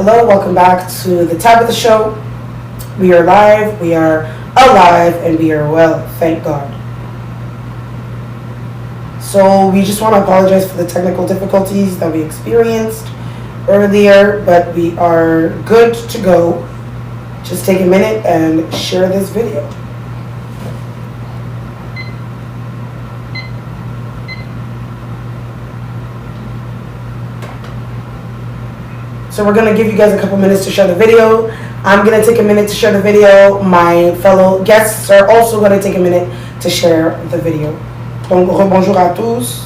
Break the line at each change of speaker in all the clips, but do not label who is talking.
Hello, welcome back to the TABITHA show. We are live, we are alive, and we are well, thank God. So we just want to apologize for the technical difficulties that we experienced earlier, but we are good to go. Just take a minute and share this video. So we're going to give you guys a couple minutes to share the video. I'm going to take a minute to share the video. My fellow guests are also going to take a minute to share the video. Donc, rebonjour à tous.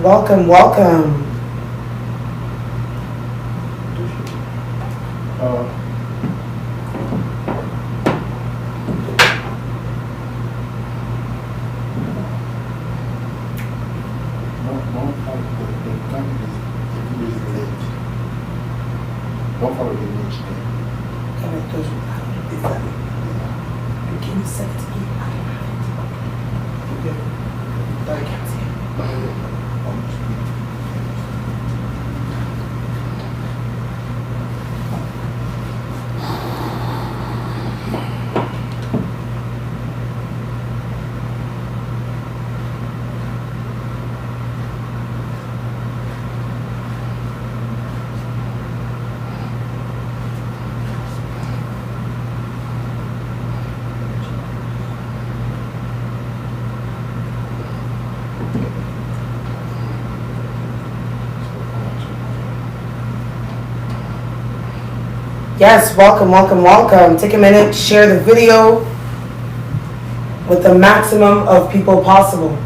Welcome, welcome. Yes, welcome, welcome, welcome. Take a minute, share the video with the maximum of people possible.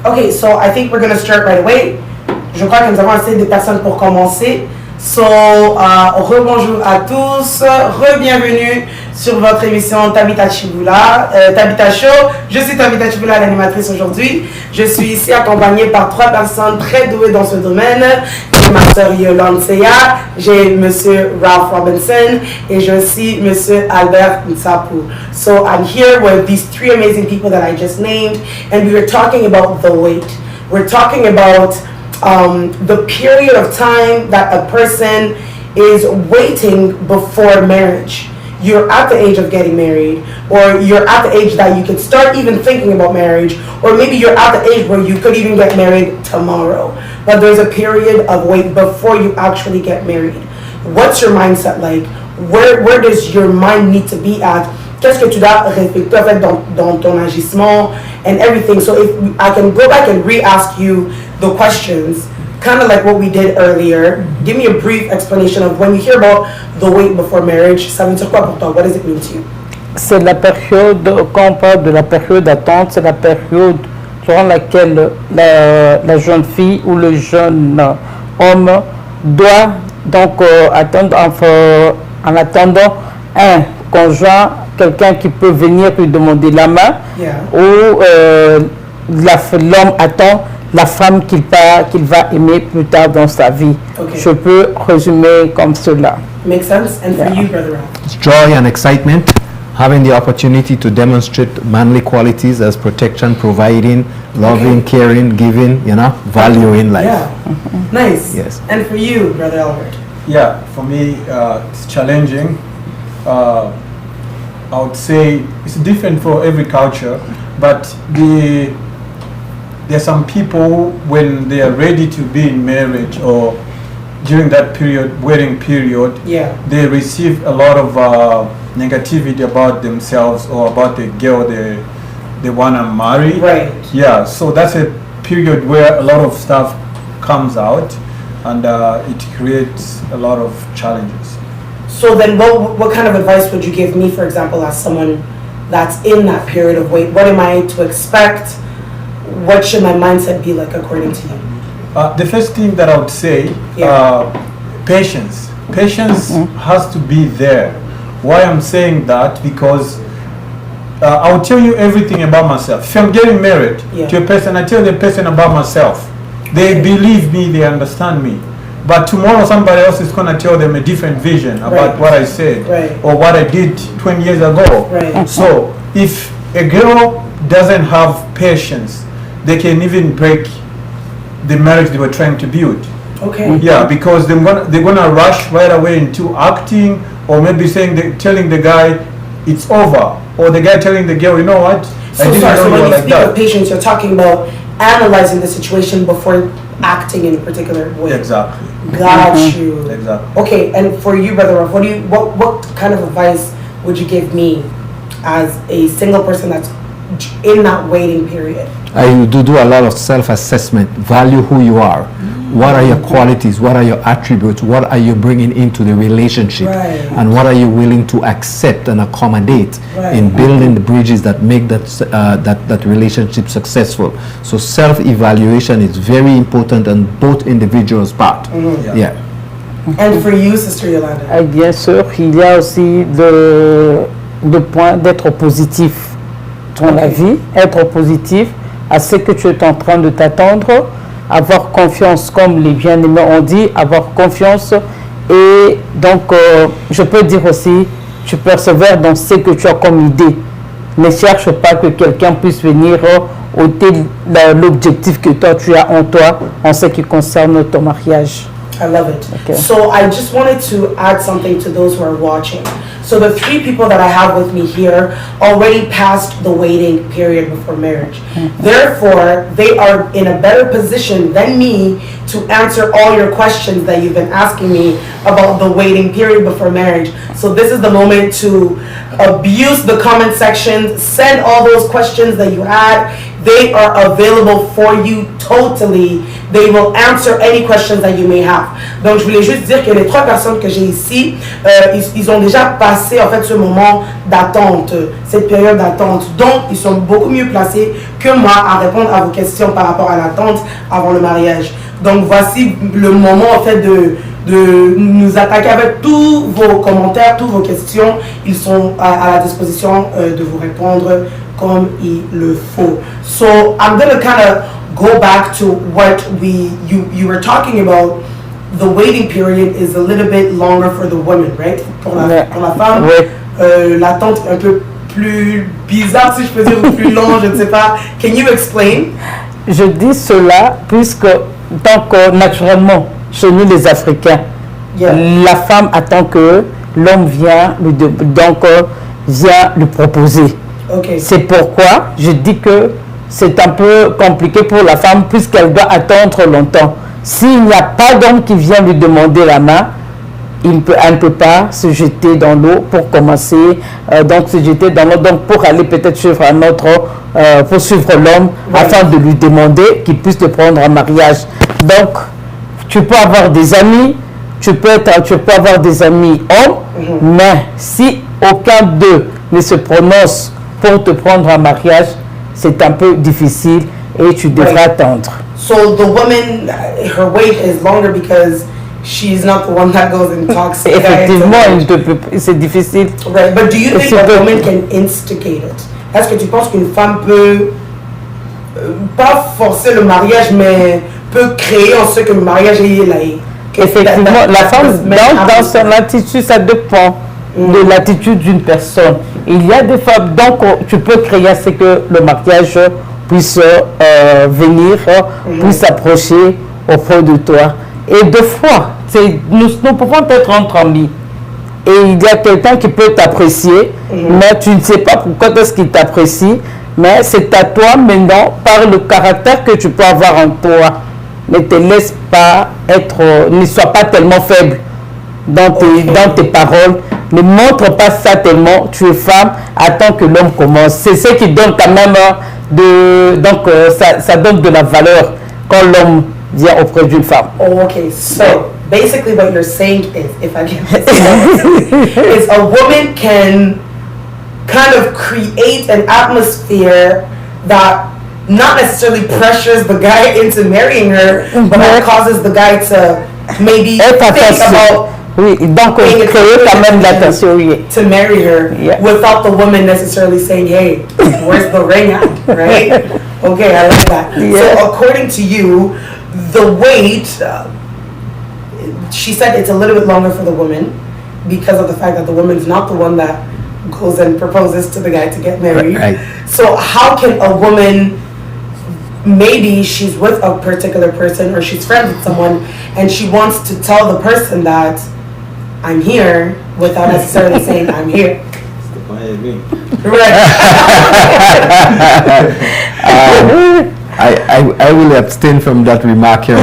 Okay, so I think we're going to start right away. Je crois que nous avons assez de personnes pour commencer. So, rebonjour à tous, re-bienvenue sur votre émission TABITHA Chibula, TABITHA Show. Je suis TABITHA Chibula, l'animatrice aujourd'hui. Je suis ici accompagnée par 3 personnes très douées dans ce domaine. J'ai ma sœur Yolande Seya, j'ai monsieur Ralph Robinson et j'ai aussi monsieur Albert Nsapu. So I'm here with these 3 amazing people that I just named, and we were talking about the wait. We're talking about the period of time that a person is waiting before marriage. You're at the age of getting married, or you're at the age that you could start even thinking about marriage, or maybe you're at the age where you could even get married tomorrow. But there's a period of wait before you actually get married. What's your mindset like? Where does your mind need to be at? Qu'est-ce que tu dois respecter en fait dans ton agissement and everything? So if I can go back and re-ask you the questions, kind of like what we did earlier. Give me a brief explanation of when you hear about the wait before marriage. Ça veut dire quoi pour toi? What does it mean to you?
C'est la période, quand on parle de la période d'attente, c'est la période durant laquelle la jeune fille ou le jeune homme doit donc attendre en attendant un conjoint, quelqu'un qui peut venir lui demander la main, ou l'homme attend la femme qu'il va aimer plus tard dans sa vie. Okay. Je peux résumer comme cela.
Makes sense. And for you, Brother Ralph?
It's joy and excitement. having the opportunity to demonstrate manly qualities as protection, providing, loving, caring, giving, value in life.
Yeah. Nice.
Yes.
And for you, Brother Albert?
Yeah, for me, it's challenging. I would say it's different for every culture, but there are some people when they are ready to be in marriage or during that period, wedding period, they receive a lot of negativity about themselves or about the girl they want to marry.
Right.
Yeah, so that's a period where a lot of stuff comes out and it creates a lot of challenges.
So then what kind of advice would you give me, for example, as someone that's in that period of wait? What am I to expect? What should my mindset be like according to you?
The first thing that I would say, patience. Patience has to be there. Why I'm saying that? Because I'll tell you everything about myself. If I'm getting married to a person, I tell the person about myself. They believe me, they understand me. But tomorrow somebody else is going to tell them a different vision about what I said or what I did 20 years ago. So if a girl doesn't have patience, they can even break the marriage they were trying to build. Yeah, because they're gonna rush right away into acting, or maybe telling the guy it's over, or the guy telling the girl, you know what?
So when you speak of patience, you're talking about analyzing the situation before acting in a particular way.
Exactly.
Got you.
Exactly.
Okay, and for you, Brother Rolf, what kind of advice would you give me as a single person that's in that waiting period?
You do a lot of self-assessment. Value who you are. What are your qualities? What are your attributes? What are you bringing into the relationship? And what are you willing to accept and accommodate in building the bridges that make that relationship successful? So self-evaluation is very important on both individuals' part.
And for you, Sister Yolanda?
Bien sûr, il y a aussi le point d'être positif dans la vie, être positif à ce que tu es en train de t'attendre, avoir confiance, comme les bien-aimés ont dit, avoir confiance. Et donc, je peux dire aussi, tu persévères dans ce que tu as comme idée. Ne cherche pas que quelqu'un puisse venir ôter l'objectif que toi, tu as en toi en ce qui concerne ton mariage.
I love it.
Okay.
So I just wanted to add something to those who are watching. So the 3 people that I have with me here already passed the waiting period before marriage. Therefore, they are in a better position than me to answer all your questions that you've been asking me about the waiting period before marriage. So this is the moment to abuse the comment section, send all those questions that you had. They are available for you totally. They will answer any questions that you may have. Donc je voulais juste dire que les 3 personnes que j'ai ici, ils ont déjà passé en fait ce moment d'attente, cette période d'attente. Donc ils sont beaucoup mieux placés que moi à répondre à vos questions par rapport à l'attente avant le mariage. Donc voici le moment en fait de nous attaquer avec tous vos commentaires, toutes vos questions. Ils sont à la disposition de vous répondre comme il le faut. So I'm going to kind of go back to what you were talking about. The waiting period is a little bit longer for the women, right? Pour la femme, l'attente est un peu plus bizarre, si je peux dire, ou plus long, je ne sais pas. Can you explain?
Je dis cela puisque, donc, naturellement, chez nous les Africains, la femme attend que l'homme vient lui proposer. C'est pourquoi je dis que c'est un peu compliqué pour la femme puisqu'elle doit attendre longtemps. S'il n'y a pas d'homme qui vient lui demander la main, elle ne peut pas se jeter dans l'eau pour commencer, donc se jeter dans l'eau, donc pour aller peut-être suivre un autre, pour suivre l'homme afin de lui demander qu'il puisse te prendre en mariage. Donc, tu peux avoir des amis, tu peux avoir des amis hommes, mais si aucun d'eux ne se prononce pour te prendre en mariage, c'est un peu difficile et tu devras attendre.
So the woman, her wait is longer because she's not the one that goes and talks to
Effectivement, c'est difficile.
Right, but do you think a woman can instigate it? Est-ce que tu penses qu'une femme peut, pas forcer le mariage, mais peut créer en ce que le mariage est là?
Effectivement, la femme, dans son attitude, ça dépend de l'attitude d'une personne. Il y a des femmes, donc tu peux créer ce que le mariage puisse venir, puisse s'approcher auprès de toi. Et deux fois, nous pouvons être entre amis. Et il y a quelqu'un qui peut t'apprécier, mais tu ne sais pas pourquoi est-ce qu'il t'apprécie, mais c'est à toi maintenant, par le caractère que tu peux avoir en toi. Ne te laisse pas ne sois pas tellement faible dans tes paroles. Ne montre pas ça tellement. Tu es femme, attends que l'homme commence. C'est ce qui donne quand même ça donne de la valeur quand l'homme vient auprès d'une femme.
Oh, okay. So basically, what you're saying is, if I can is a woman can kind of create an atmosphere that not necessarily pressures the guy into marrying her, but that causes the guy to maybe think about
créer quand même l'attention,
to marry her without the woman necessarily saying, hey, where's the ring at, right? Okay, I like that. So according to you, the wait, she said it's a little bit longer for the woman because of the fact that the woman's not the one that goes and proposes to the guy to get married.
Right.
So how can a woman, maybe she's with a particular person or she's friends with someone and she wants to tell the person that I'm here without necessarily saying I'm here? Right.
I will abstain from that remark here.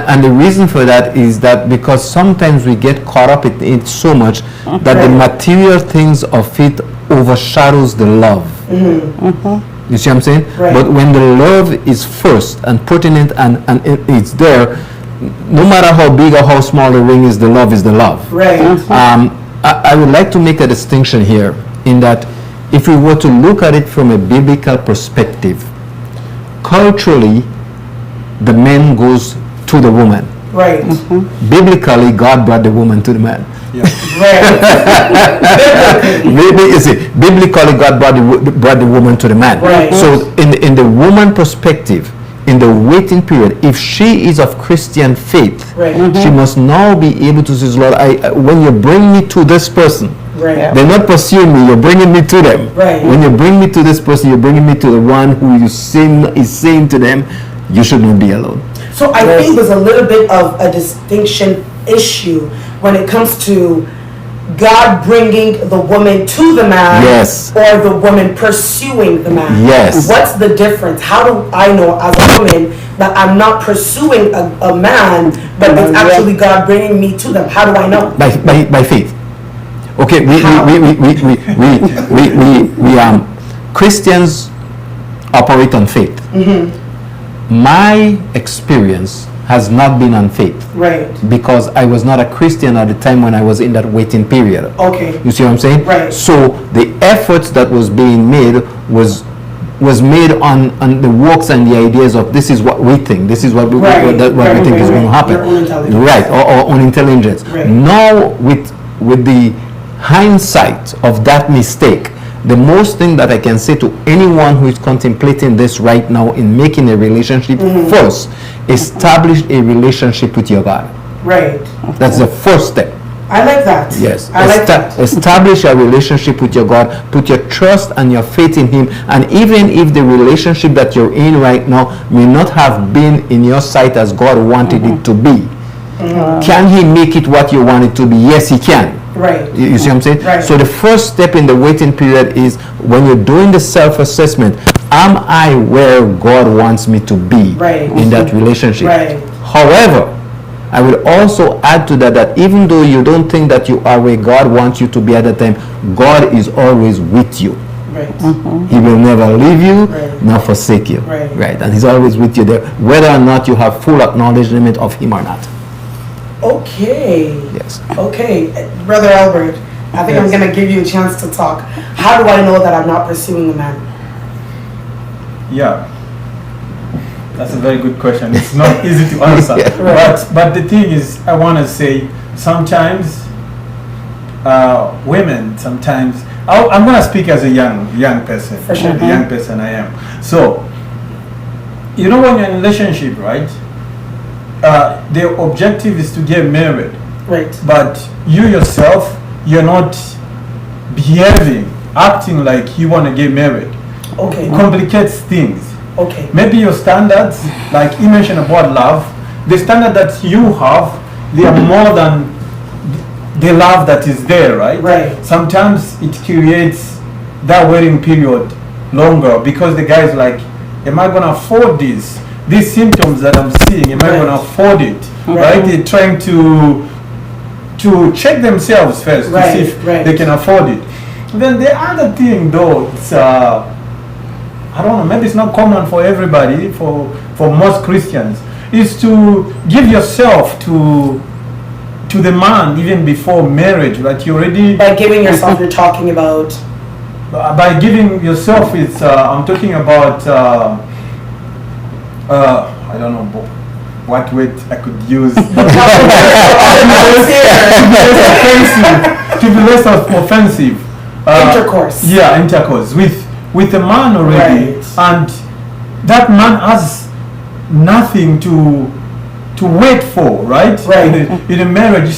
And the reason for that is that because sometimes we get caught up in it so much that the material things of it overshadows the love. You see what I'm saying?
Right.
But when the love is first and pertinent and it's there, no matter how big or how small the ring is the love is the love.
Right.
I would like to make a distinction here in that if we were to look at it from a biblical perspective, culturally, the man goes to the woman.
Right.
Biblically, God brought the woman to the man.
Yeah.
Biblically, God brought the woman to the man.
Right.
So, in the woman perspective, in the waiting period, if she is of Christian faith, she must now be able to say, Lord, when you bring me to this person,
Right.
they're not pursuing me, you're bringing me to them.
Right.
When you bring me to this person, you're bringing me to the one who is saying to them, you should not be alone.
So I think there's a little bit of a distinction issue when it comes to God bringing the woman to the man,
Yes.
or the woman pursuing the man.
Yes.
What's the difference? How do I know as a woman that I'm not pursuing a man, but it's actually God bringing me to them? How do I know?
By faith. Okay, we Christians operate on faith. My experience has not been on faith.
Right.
Because I was not a Christian at the time when I was in that waiting period.
Okay.
You see what I'm saying?
Right.
So the efforts that was being made was made on the works and the ideas of this is what we think, this is what we think is going to happen.
Your own intelligence.
Right, or own intelligence.
Right.
Now with the hindsight of that mistake, the most thing that I can say to anyone who is contemplating this right now in making a relationship, first, establish a relationship with your God.
Right.
That's the first step.
I like that.
Yes.
I like that.
Establish a relationship with your God. Put your trust and your faith in Him. And even if the relationship that you're in right now may not have been in your sight as God wanted it to be, can He make it what you want it to be? Yes, He can.
Right.
You see what I'm saying?
Right.
So the first step in the waiting period is when you're doing the self-assessment, am I where God wants me to be in that relationship?
Right.
However, I would also add to that even though you don't think that you are where God wants you to be at that time, God is always with you.
Right.
He will never leave you nor forsake you.
Right.
And He's always with you there, whether or not you have full acknowledgement of Him or not.
Okay.
Yes.
Okay, Brother Albert, I think I'm going to give you a chance to talk. How do I know that I'm not pursuing a man?
Yeah, that's a very good question. It's not easy to answer. But the thing is, I want to say, sometimes women, sometimes, I'm going to speak as a young person.
For sure.
The young person I am. So, when you're in a relationship, right? The objective is to get married.
Right.
but you yourself, you're not acting like you want to get married.
Okay.
Complicates things.
Okay.
Maybe your standards, like you mentioned about love, the standard that you have, they are more than the love that is there, right?
Right.
Sometimes it creates that waiting period longer because the guy is like, am I going to afford this? These symptoms that I'm seeing, am I going to afford it? Right? They're trying to check themselves first to see if they can afford it. Then the other thing though, it's I don't know, maybe it's not common for everybody, for most Christians, is to give yourself to the man even before marriage, right? You already
By giving yourself, you're talking about.
By giving yourself, it's I'm talking about I don't know what word I could use. To be less offensive.
Intercourse.
Yeah, intercourse with a man already, and that man has nothing to wait for, right? In a marriage,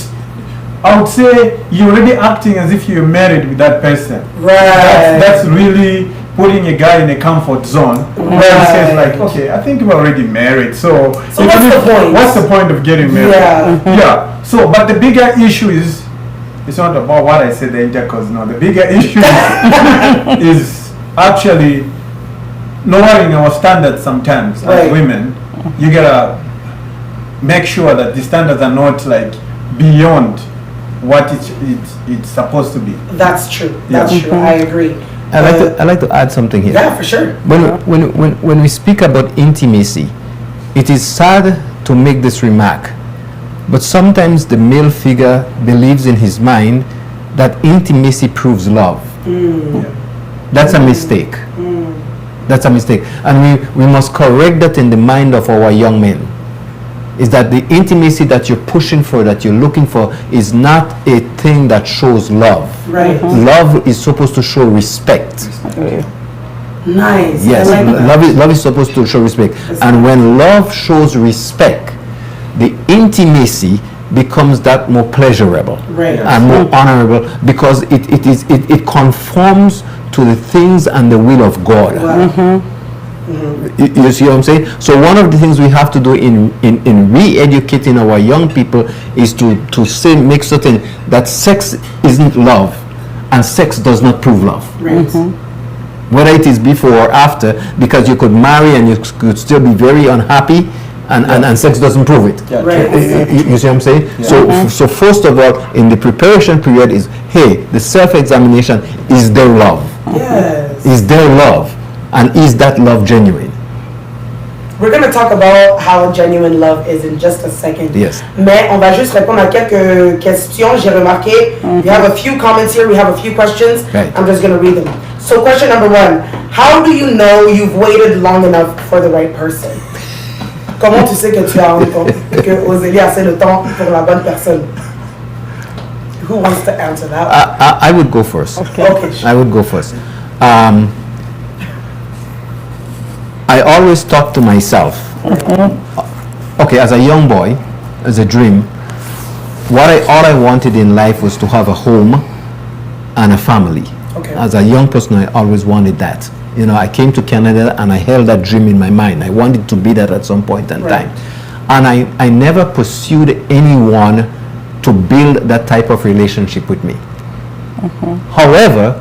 I would say you're already acting as if you're married with that person.
Right.
That's really putting a guy in a comfort zone where he says like, okay, I think we're already married, so
what's the point?
What's the point of getting married? Yeah. So, but the bigger issue is, it's not about what I said, the intercourse. No, the bigger issue is actually lowering our standards sometimes as women. You gotta make sure that the standards are not like beyond what it's supposed to be.
That's true. That's true. I agree.
I'd like to add something here.
Yeah, for sure.
When we speak about intimacy, it is sad to make this remark, but sometimes the male figure believes in his mind that intimacy proves love. That's a mistake. That's a mistake. And we must correct that in the mind of our young men. Is that the intimacy that you're pushing for, that you're looking for, is not a thing that shows love.
Right.
Love is supposed to show respect.
Nice.
Yes,
I like that.
love is supposed to show respect. And when love shows respect, the intimacy becomes that more pleasurable and more honorable, because it conforms to the things and the will of God. You see what I'm saying? So one of the things we have to do in re-educating our young people is to make certain that sex isn't love, and sex does not prove love. Whether it is before or after, because you could marry and you could still be very unhappy, and sex doesn't prove it. You see what I'm saying? So first of all, in the preparation period is, hey, the self-examination, is there love?
Yes.
Is there love? And is that love genuine?
We're going to talk about how genuine love is in just a second.
Yes.
Mais on va juste répondre à quelques questions. J'ai remarqué, we have a few comments here, we have a few questions.
Right.
I'm just going to read them. So question number 1, how do you know you've waited long enough for the right person? Comment tu sais que tu as que Osélie a assez de temps pour la bonne personne? Who wants to answer that one?
I would go first.
Okay.
I would go first. I always talk to myself. Okay, as a young boy, as a dream, all I wanted in life was to have a home and a family.
Okay.
As a young person, I always wanted that. You know, I came to Canada and I held that dream in my mind. I wanted to be that at some point in time. And I never pursued anyone to build that type of relationship with me. However,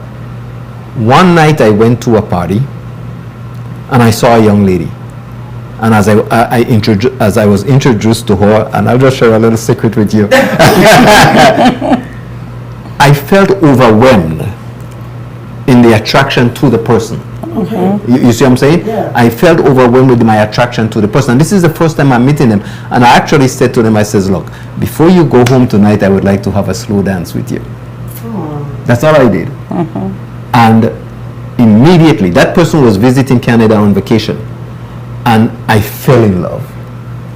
one night I went to a party and I saw a young lady. And as I was introduced to her, and I'll just share a little secret with you, I felt overwhelmed in the attraction to the person. You see what I'm saying?
Yeah.
I felt overwhelmed with my attraction to the person. And this is the first time I'm meeting them. And I actually said to them, I says, look, before you go home tonight, I would like to have a slow dance with you. That's all I did. And immediately, that person was visiting Canada on vacation. And I fell in love.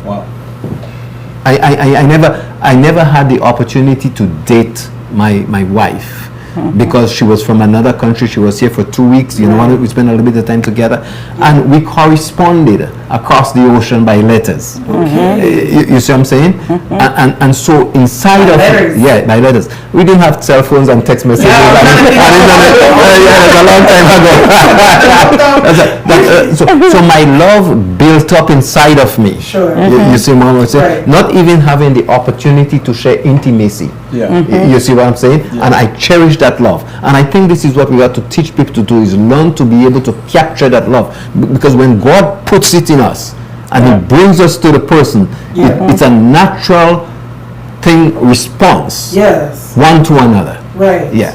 Wow.
I never had the opportunity to date my wife. because she was from another country. She was here for 2 weeks. You know, we spent a little bit of time together, and we corresponded across the ocean by letters. You see what I'm saying? And so inside of by letters. We didn't have cell phones and text messages and internet. That's a long time ago. So my love built up inside of me.
Sure.
You see what I'm saying? Not even having the opportunity to share intimacy. You see what I'm saying? And I cherish that love. And I think this is what we have to teach people to do, is learn to be able to capture that love. Because when God puts it in us and He brings us to the person, it's a natural response.
Yes.
One to another.
Right.
Yeah.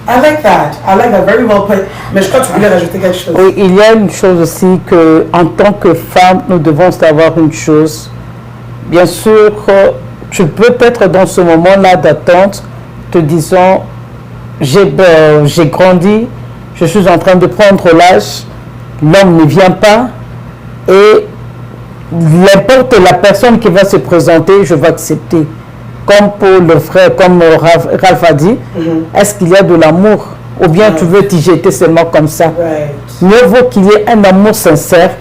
I like that. Very well put. Mais je crois que tu voulais rajouter quelque chose.
Oui, il y a une chose aussi que, en tant que femme, nous devons savoir une chose. Bien sûr, tu peux être dans ce moment-là d'attente, te disant, j'ai grandi, je suis en train de prendre l'âge, l'homme ne vient pas, et n'importe la personne qui va se présenter, je vais accepter. Comme pour le frère, comme Ralph a dit, est-ce qu'il y a de l'amour? Ou bien tu veux t'y jeter seulement comme ça? Mieux vaut qu'il y ait un amour sincère.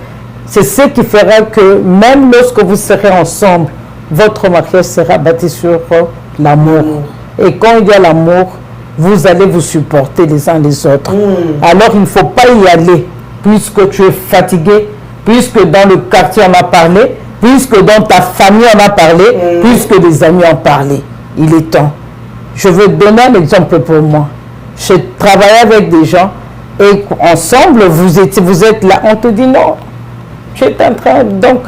C'est ce qui fera que même lorsque vous serez ensemble, votre mariage sera bâti sur l'amour. Et quand il y a l'amour, vous allez vous supporter les uns les autres. Alors il ne faut pas y aller, puisque tu es fatigué, puisque dans le quartier on a parlé, puisque dans ta famille on a parlé, puisque des amis ont parlé. Il est temps. Je vais donner un exemple pour moi. Je travaille avec des gens et ensemble vous êtes là, on te dit non. Tu es en train, donc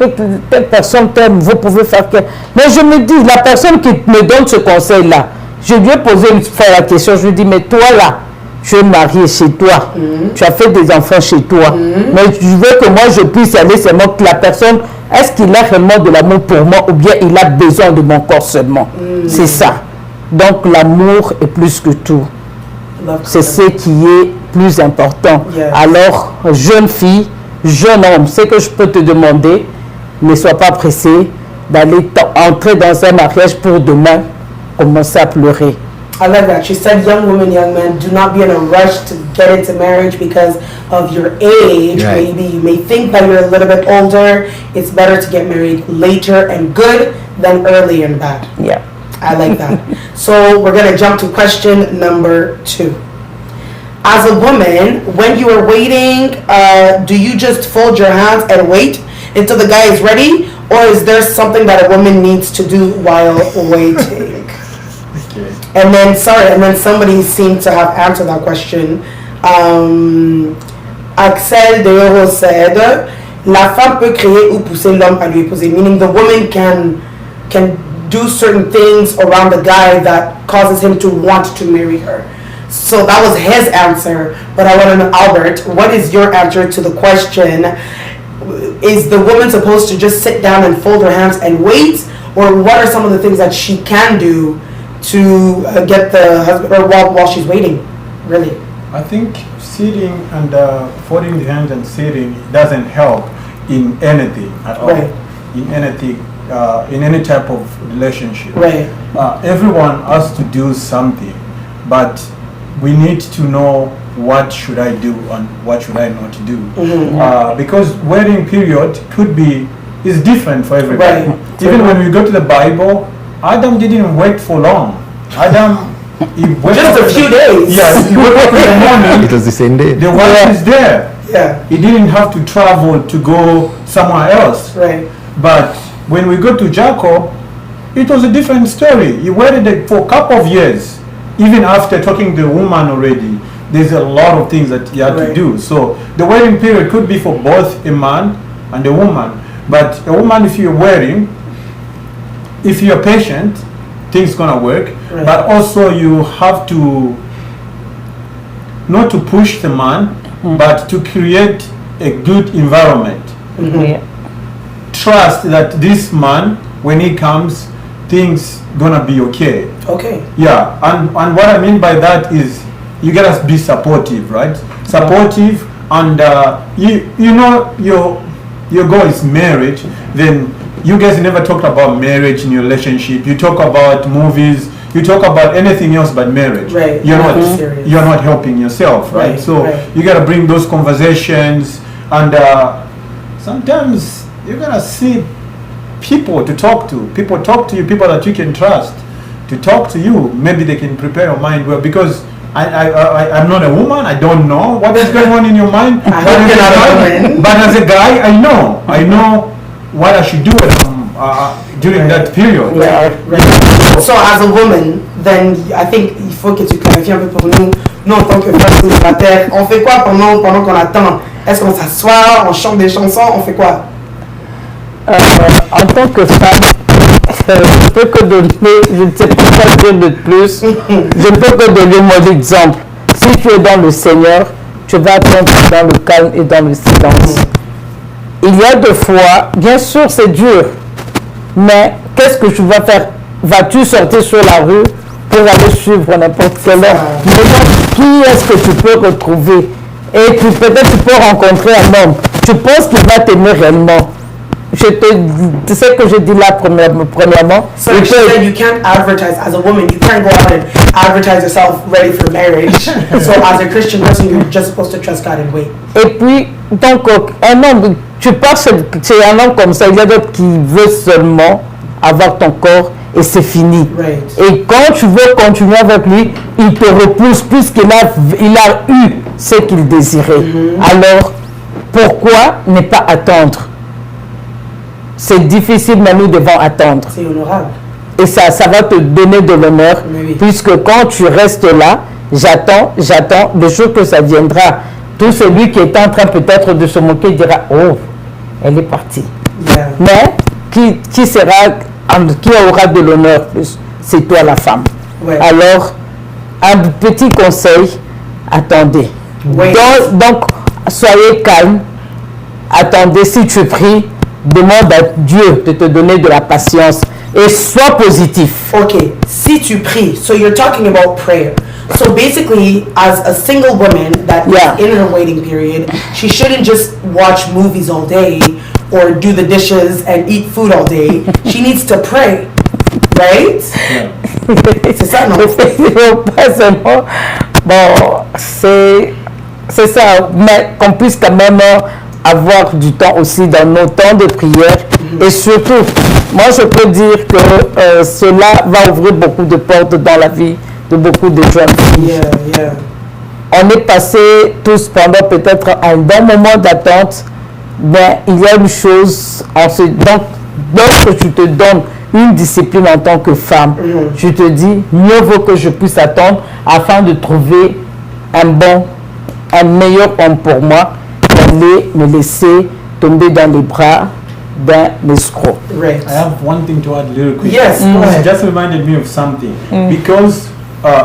telle personne t'aime, vous pouvez faire que... Mais je me dis, la personne qui me donne ce conseil-là, je lui ai posé une fois la question, je lui dis, mais toi là, tu es marié chez toi, tu as fait des enfants chez toi, mais je veux que moi je puisse aller seulement que la personne, est-ce qu'il a réellement de l'amour pour moi ou bien il a besoin de mon corps seulement? C'est ça. Donc l'amour est plus que tout. C'est ce qui est plus important. Alors, jeune fille, jeune homme, ce que je peux te demander, ne sois pas pressé d'aller entrer dans un mariage pour demain commencer à pleurer.
I love that. She said, young women, young men, do not be in a rush to get into marriage because of your age.
Right.
Maybe you may think that you're a little bit older. It's better to get married later and good than early and bad.
Yeah.
I like that. So we're going to jump to question number 2. As a woman, when you are waiting, do you just fold your hands and wait until the guy is ready? Or is there something that a woman needs to do while waiting? And then somebody seemed to have answered that question. Axel de Euro said, la femme peut créer ou pousser l'homme à lui épouser, meaning the woman can do certain things around the guy that causes him to want to marry her. So that was his answer, but I want to know, Albert, what is your answer to the question? Is the woman supposed to just sit down and fold her hands and wait, or what are some of the things that she can do to get the husband, or while she's waiting, really?
I think sitting and folding the hands and sitting doesn't help in anything at all.
Right.
In anything, in any type of relationship.
Right.
Everyone has to do something, but we need to know what should I do and what should I not do. Because waiting period is different for everybody.
Right.
Even when we go to the Bible, Adam didn't wait for long. Adam, he waited
Just a few days.
Yeah, he woke up in the morning.
It was the same day.
The wife is there.
Yeah.
He didn't have to travel to go somewhere else.
Right.
But when we go to Jacob, it was a different story. He waited for a couple of years. Even after talking to the woman already, there's a lot of things that he had to do. So the waiting period could be for both a man and a woman. But a woman, if you're waiting, if you're patient, things gonna work.
Right.
But also you have to not to push the man, but to create a good environment.
Yeah.
Trust that this man, when he comes, things gonna be okay.
Okay.
Yeah, and what I mean by that is you gotta be supportive, right? Supportive, and you know your goal is marriage. Then you guys never talked about marriage in your relationship. You talk about movies. you talk about anything else but marriage.
Right.
You're not
Serious.
you're not helping yourself, right? So you gotta bring those conversations, and sometimes you're gonna see people to talk to. People talk to you, people that you can trust to talk to you. Maybe they can prepare your mind well, because I'm not a woman. I don't know what is going on in your mind.
I hope you're not a woman.
But as a guy, I know what I should do during that period.
Right. So as a woman, then I think il faut que tu clarifies un peu pour nous. Nous, en tant que femmes célibataires, on fait quoi pendant qu'on attend? Est-ce qu'on s'assoit, on chante des chansons, on fait quoi?
En tant que femme, je peux que donner, je ne sais pas quoi dire de plus, je peux que donner mon exemple. Si tu es dans le Seigneur, tu vas attendre dans le calme et dans le silence. Il y a des fois, bien sûr c'est dur, mais qu'est-ce que tu vas faire? Vas-tu sortir sur la rue pour aller suivre n'importe quelle heure? Qui est-ce que tu peux retrouver? Et puis peut-être tu peux rencontrer un homme. Tu penses qu'il va t'aimer réellement? Tu sais que je dis là premièrement.
So you said you can't advertise as a woman. You can't go out and advertise yourself ready for marriage. So as a Christian person, you're just supposed to trust God and wait.
Et puis donc un homme, tu penses que c'est un homme comme ça. Il y a d'autres qui veulent seulement avoir ton corps et c'est fini.
Right.
Et quand tu veux continuer avec lui, il te repousse puisqu'il a eu ce qu'il désirait. Alors pourquoi ne pas attendre? C'est difficile, mais nous devons attendre.
C'est honorable.
Et ça va te donner de l'honneur,
Oui.
puisque quand tu restes là, j'attends, le jour que ça viendra, tout celui qui est en train peut-être de se moquer dira, oh, elle est partie.
Yeah.
Mais qui aura de l'honneur plus? C'est toi la femme.
Ouais.
Alors, un petit conseil, attendez.
Oui.
Donc, soyez calme, attendez. Si tu pries, demande à Dieu de te donner de la patience et sois positif.
Okay, si tu pries, so you're talking about prayer. So basically, as a single woman that is in her waiting period, she shouldn't just watch movies all day or do the dishes and eat food all day. She needs to pray, right?
Yeah.
C'est ça, non?
Pas seulement. Bon, c'est ça, mais qu'on puisse quand même avoir du temps aussi dans nos temps de prière. Et surtout, moi je peux dire que cela va ouvrir beaucoup de portes dans la vie de beaucoup de jeunes filles.
Yeah.
On est passé tous pendant peut-être un bon moment d'attente, mais il y a une chose, donc tu te donnes une discipline en tant que femme. Tu te dis, mieux vaut que je puisse attendre afin de trouver un meilleur homme pour moi, d'aller me laisser tomber dans les bras d'un escroc.
Right.
I have one thing to add real quick.
Yes, go ahead.
It just reminded me of something. Because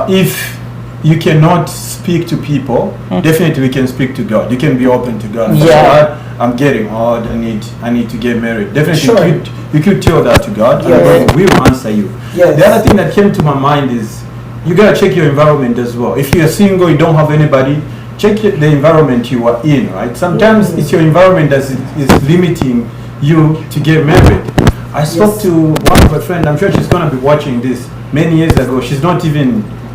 if you cannot speak to people, definitely we can speak to God. You can be open to God.
Yeah.
God, I'm getting old. I need to get married. Definitely
Sure.
you could tell that to God,
Yes.
and God will answer you.
Yes.
The other thing that came to my mind is you gotta check your environment as well. If you're single, you don't have anybody, check the environment you are in, right? Sometimes it's your environment that is limiting you to get married. I spoke to one of a friend, I'm sure she's gonna be watching this, many years ago.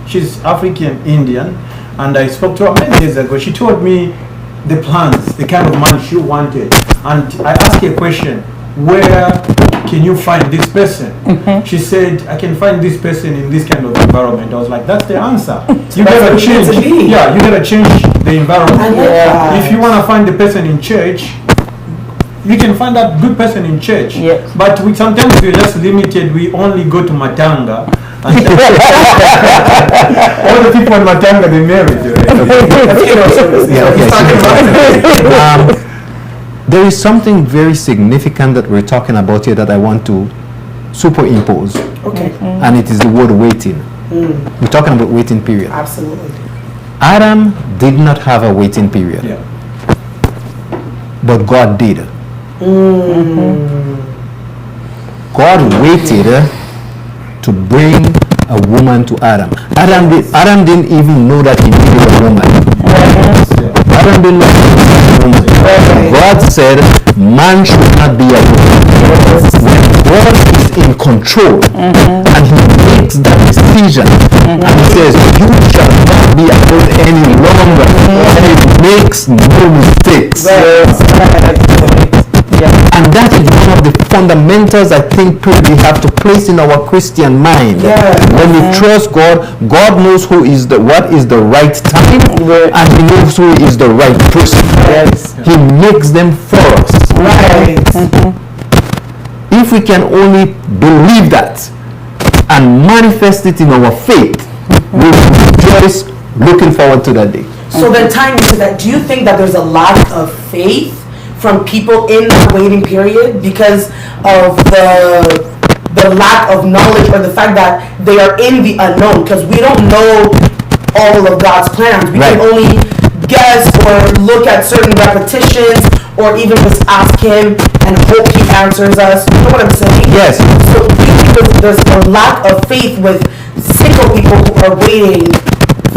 She's African Indian, and I spoke to her many years ago. She told me the plans, the kind of man she wanted. And I asked her a question, where can you find this person? She said, I can find this person in this kind of environment. I was like, that's the answer. You gotta change. Yeah, you gotta change the environment.
I like that.
If you wanna find the person in church, you can find that good person in church.
Yes.
But sometimes we're just limited. We only go to Matanga. And all the people in Matanga, they married. Right?
There is something very significant that we're talking about here that I want to superimpose.
Okay.
And it is the word waiting. We're talking about waiting period.
Absolutely.
Adam did not have a waiting period,
Yeah.
but God did. God waited to bring a woman to Adam. Adam didn't even know that he needed a woman. Adam didn't know he needed a woman. God said, man should not be a woman. When God is in control and he made makes that decision and he says, you shall not be afraid any longer, and it makes no mistakes. And that is one of the fundamentals I think we have to place in our Christian mind. When we trust God, God knows what is the right time, and He knows who is the right person. He makes them for us. If we can only believe that and manifest it in our faith, we will rejoice, looking forward to that day.
So then tying into that, do you think that there's a lack of faith from people in the waiting period because of the lack of knowledge or the fact that they are in the unknown? Because we don't know all of God's plans. We can only guess or look at certain repetitions or even just ask Him and hope He answers us. You know what I'm saying?
Yes.
So do you think there's a lack of faith with single people who are waiting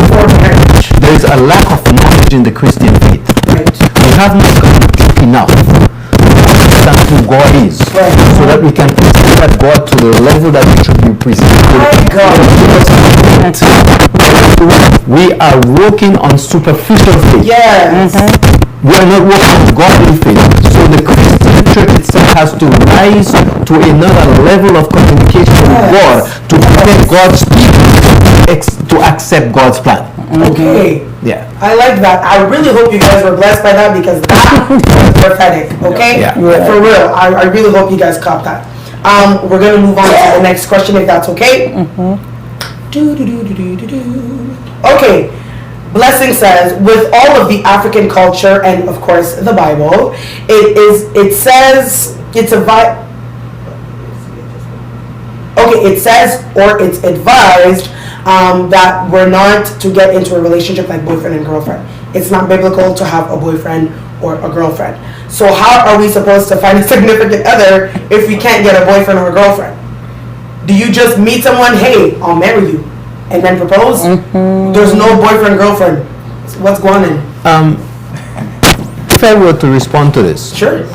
for marriage?
There is a lack of knowledge in the Christian faith. We have not gone deep enough to understand who God is, so that we can present God to the level that it should be presented. We are working on superficial faith. We are not working on godly faith. So the Christian church itself has to rise to another level of communication with God to prepare God's people to accept God's plan.
Okay.
Yeah.
I like that. I really hope you guys were blessed by that because that was prophetic. Okay? For real. I really hope you guys caught that. We're going to move on to the next question if that's okay. Okay. Blessing says, with all of the African culture and of course the Bible, it says it's advised that we're not to get into a relationship like boyfriend and girlfriend. It's not biblical to have a boyfriend or a girlfriend. So how are we supposed to find a significant other if we can't get a boyfriend or a girlfriend? Do you just meet someone, hey, I'll marry you, and then propose? There's no boyfriend, girlfriend. What's going on?
If I were to respond to this,
sure.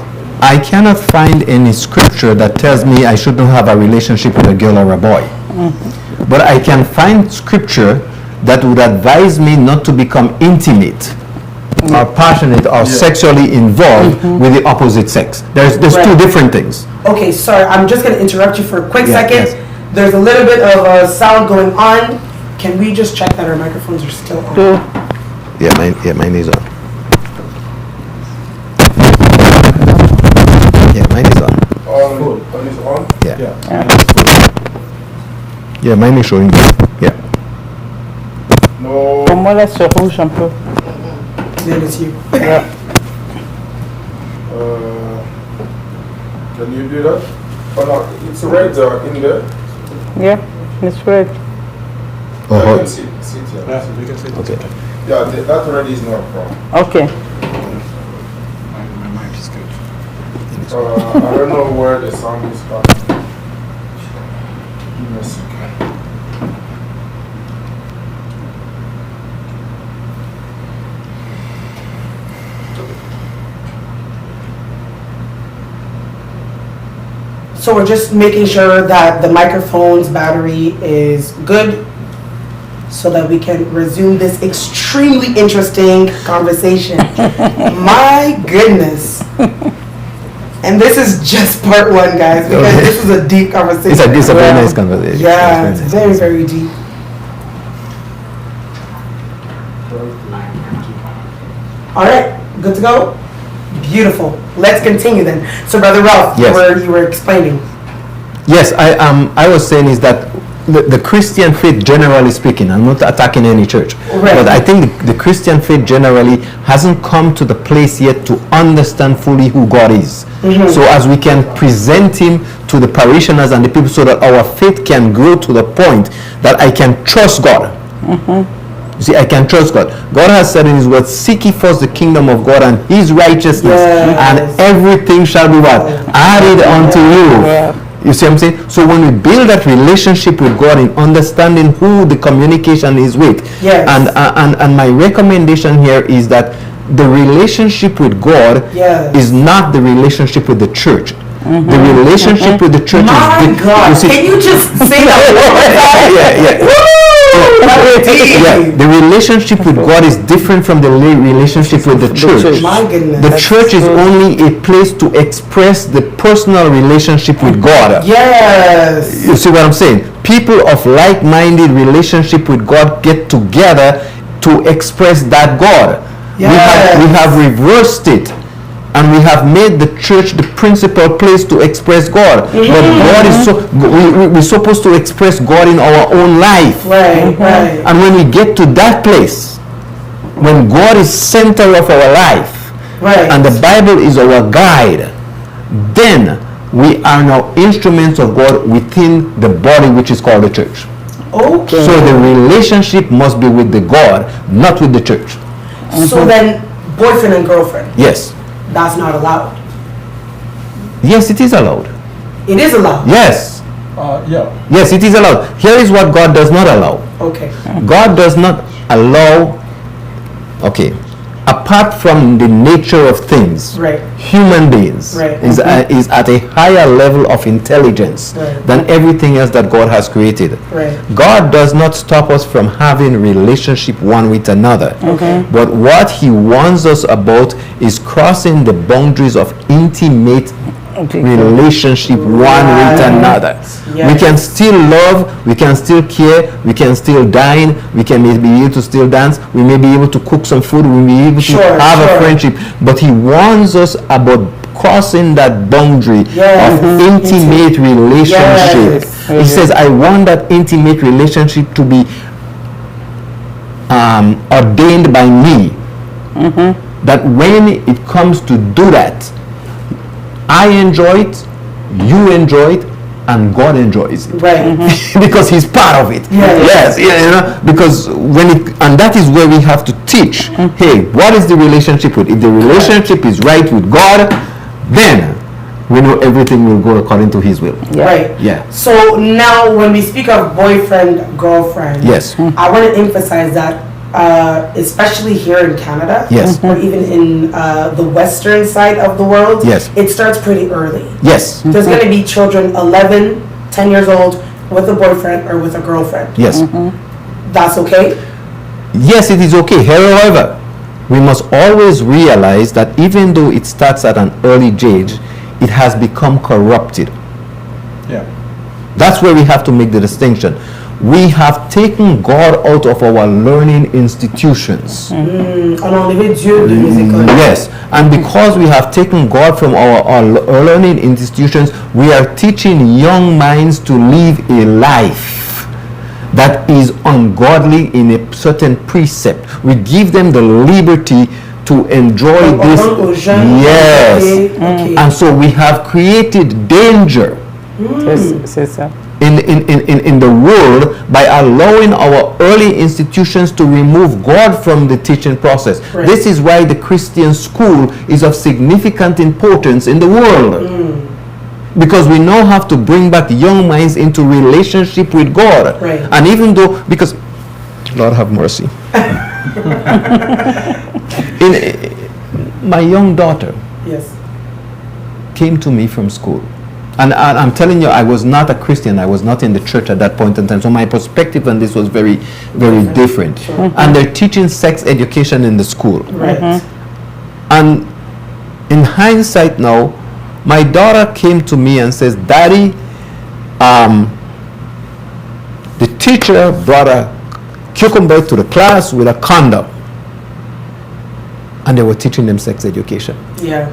I cannot find any scripture that tells me I shouldn't have a relationship with a girl or a boy. But I can find scripture that would advise me not to become intimate or passionate or sexually involved with the opposite sex. There's two different things.
Okay, sorry, I'm just going to interrupt you for a quick second. There's a little bit of a sound going on. Can we just check that our microphones are still on?
Mine is on. Mine is on.
Mine is on?
Yeah, mine is showing. Yeah.
No.
Pour moi là c'est rouge un peu.
Then it's you.
Can you do that? Oh no, it's red in there.
Yeah, it's red.
Oh,
I can see it here.
Yeah, you can see it.
okay.
Yeah, that already is not a problem.
Okay.
My mic is good.
I don't know where the sound is coming. Give me a second.
So we're just making sure that the microphone's battery is good so that we can resume this extremely interesting conversation. My goodness. And this is just part one, guys, because this is a deep conversation.
It's a very nice conversation.
Yeah, it's very, very deep. All right, good to go? Beautiful. Let's continue then. So, Brother Ralph, you were explaining.
Yes, I was saying is that the Christian faith, generally speaking, I'm not attacking any church, but I think the Christian faith generally hasn't come to the place yet to understand fully who God is. So as we can present Him to the parishioners and the people so that our faith can grow to the point that I can trust God. You see, I can trust God. God has said in His word, seek ye first the kingdom of God and His righteousness, and everything shall be what? Added unto you. You see what I'm saying? So when we build that relationship with God in understanding who the communication is with, and my recommendation here is that the relationship with God is not the relationship with the church. The relationship with the church is
God,
you see,
can you just say that one more time?
Yeah, the relationship with God is different from the relationship with the church.
My goodness.
The church is only a place to express the personal relationship with God.
Yes.
You see what I'm saying? People of like-minded relationship with God get together to express that God.
Yes.
We have reversed it. And we have made the church the principal place to express God. But God is we're supposed to express God in our own life.
Right, right.
And when we get to that place, when God is center of our life,
Right.
and the Bible is our guide, then we are now instruments of God within the body which is called the church.
Okay.
So the relationship must be with the God, not with the church.
So then, boyfriend and girlfriend,
Yes.
that's not allowed.
Yes, it is allowed.
It is allowed.
Yes.
Yeah.
Yes, it is allowed. Here is what God does not allow.
Okay.
God does not allow, okay, apart from the nature of things,
Right.
human beings
Right.
is at a higher level of intelligence
Right.
than everything else that God has created.
Right.
God does not stop us from having relationship one with another.
Okay.
But what he warns us about is crossing the boundaries of intimate relationship one with another.
Yes.
We can still love, we can still care, we can still dine, we can be able to still dance, we may be able to cook some food, we may be able to
Sure,
have
sure.
a friendship, but he warns us about crossing that boundary
Yes.
of intimate relationship.
Yes.
He says, I want that intimate relationship to be ordained by me. That when it comes to do that, I enjoy it, you enjoy it, and God enjoys it.
Right.
Because he's part of it.
Yes.
Yes, yeah, you know, because and that is where we have to teach. Hey, what is the relationship with? If the relationship is right with God, then we know everything will go according to his will.
Right.
Yeah.
So now, when we speak of boyfriend, girlfriend,
Yes.
I want to emphasize that, especially here in Canada,
Yes.
or even in the western side of the world,
Yes.
it starts pretty early.
Yes.
There's going to be children 11, 10 years old with a boyfriend or with a girlfriend.
Yes.
That's okay?
Yes, it is okay. However, we must always realize that even though it starts at an early age, it has become corrupted.
Yeah.
That's where we have to make the distinction. We have taken God out of our learning institutions.
On enlever Dieu de nos écoles.
Yes, and because we have taken God from our learning institutions, we are teaching young minds to live a life that is ungodly in a certain precept. We give them the liberty to enjoy
Donc, on
this.
donne aux jeunes
Yes,
okay.
and so we have created danger
C'est ça.
in the world by allowing our early institutions to remove God from the teaching process.
Right.
This is why the Christian school is of significant importance in the world. Because we now have to bring back young minds into relationship with God.
Right.
And even though, because, Lord have mercy. My young daughter
Yes.
came to me from school. And I'm telling you, I was not a Christian. I was not in the church at that point in time. So my perspective on this was very, very different. And they're teaching sex education in the school.
Right.
And in hindsight now, my daughter came to me and says, Daddy, the teacher brought a cucumber to the class with a condom. And they were teaching them sex education.
Yeah.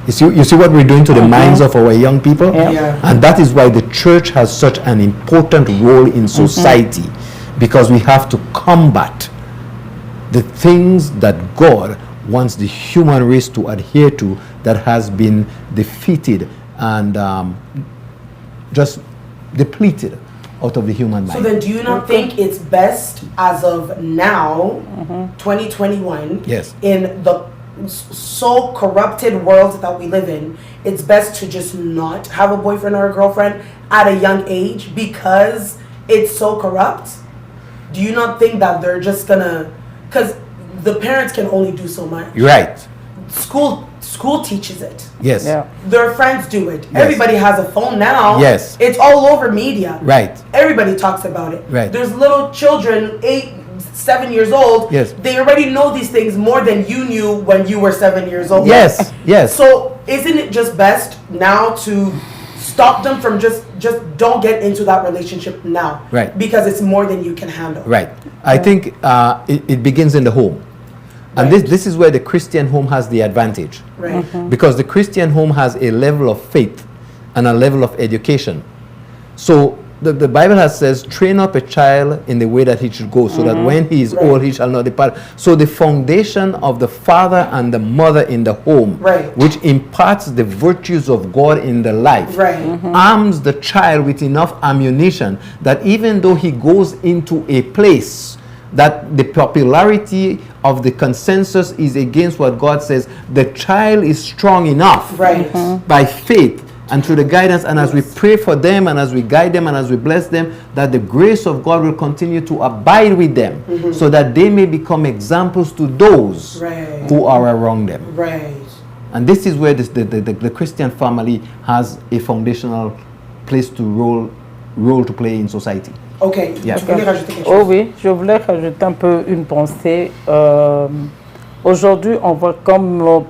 You see what we're doing to the minds of our young people?
Yeah.
Yeah.
And that is why the church has such an important role in society, because we have to combat the things that God wants the human race to adhere to that has been defeated and just depleted out of the human
So
mind.
then, do you not think it's best as of now, 2021,
Yes.
in the so corrupted world that we live in, it's best to just not have a boyfriend or a girlfriend at a young age because it's so corrupt? Do you not think that they're just gonna, because the parents can only do so much.
You're right.
School teaches it.
Yes.
Yeah.
Their friends do it.
Yes.
Everybody has a phone now.
Yes.
It's all over media.
Right.
Everybody talks about it.
Right.
There's little children, 7 years old,
Yes.
they already know these things more than you knew when you were 7 years old.
Yes, yes.
So isn't it just best now to stop them from just don't get into that relationship now?
Right.
Because it's more than you can handle.
Right. I think it begins in the home. And
Right.
this is where the Christian home has the advantage.
Right.
Because the Christian home has a level of faith and a level of education. So the Bible has says, train up a child in the way that he should go, so that when he is
Right.
old, he shall not depart. So the foundation of the father and the mother in the home,
Right.
which imparts the virtues of God in the life,
Right.
arms the child with enough ammunition that even though he goes into a place that the popularity of the consensus is against what God says, the child is strong enough
Right.
by faith and through the guidance, and as we pray for them and as we guide them and as we bless them, that the grace of God will continue to abide with them, so that they may become examples to those
Right.
who are around them.
Right.
And this is where the Christian family has a foundational place to role to play in society.
Ok.
Yeah.
Tu voulais rajouter quelque
Oh
chose?
oui, je voulais rajouter un peu une pensée. Aujourd'hui, on voit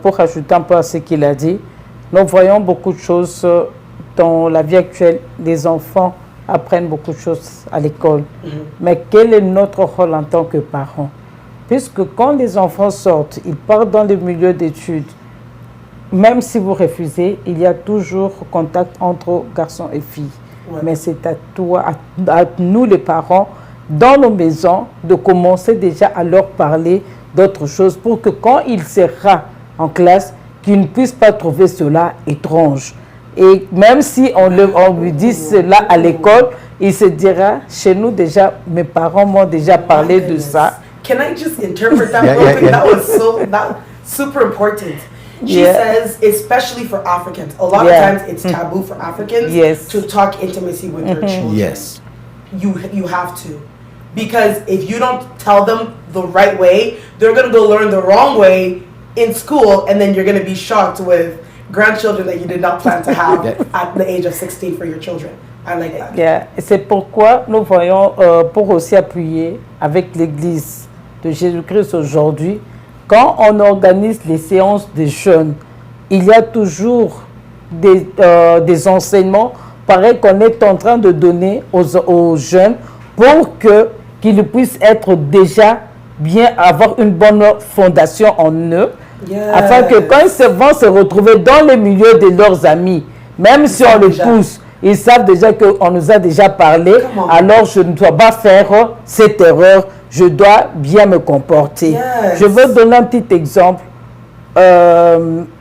pour rajouter un peu à ce qu'il a dit, nous voyons beaucoup de choses dans la vie actuelle. Les enfants apprennent beaucoup de choses à l'école. Mais quel est notre rôle en tant que parents? Puisque quand les enfants sortent, ils partent dans le milieu d'études. Même si vous refusez, il y a toujours contact entre garçons et filles.
Ouais.
Mais c'est à toi, à nous les parents, dans nos maisons, de commencer déjà à leur parler d'autres choses pour que quand il sera en classe, qu'ils ne puissent pas trouver cela étrange. Et même si on lui dit cela à l'école, il se dira, chez nous déjà, mes parents m'ont déjà parlé de ça.
Can I just interpret that
Yeah,
real
yeah,
quick?
yeah.
That was that super important. She
Yeah.
says, especially for Africans, a lot
Yeah.
of times it's taboo for Africans
Yes.
to talk intimacy with their children.
Yes.
You have to, because if you don't tell them the right way, they're gonna go learn the wrong way in school, and then you're gonna be shocked with grandchildren that you did not plan to have
Yeah.
at the age of 16 for your children. I like that.
Yeah. Et c'est pourquoi nous voyons, pour aussi appuyer avec l'Église de Jésus-Christ aujourd'hui, quand on organise les séances des jeunes, il y a toujours des enseignements pareils qu'on est en train de donner aux jeunes pour qu'ils puissent être déjà bien, avoir une bonne fondation en eux, afin que quand ils vont se retrouver dans le milieu de leurs amis, même si on les pousse, ils savent déjà qu'on nous a déjà parlé, alors je ne dois pas faire cette erreur, je dois bien me comporter.
Yes.
Je veux donner un petit exemple.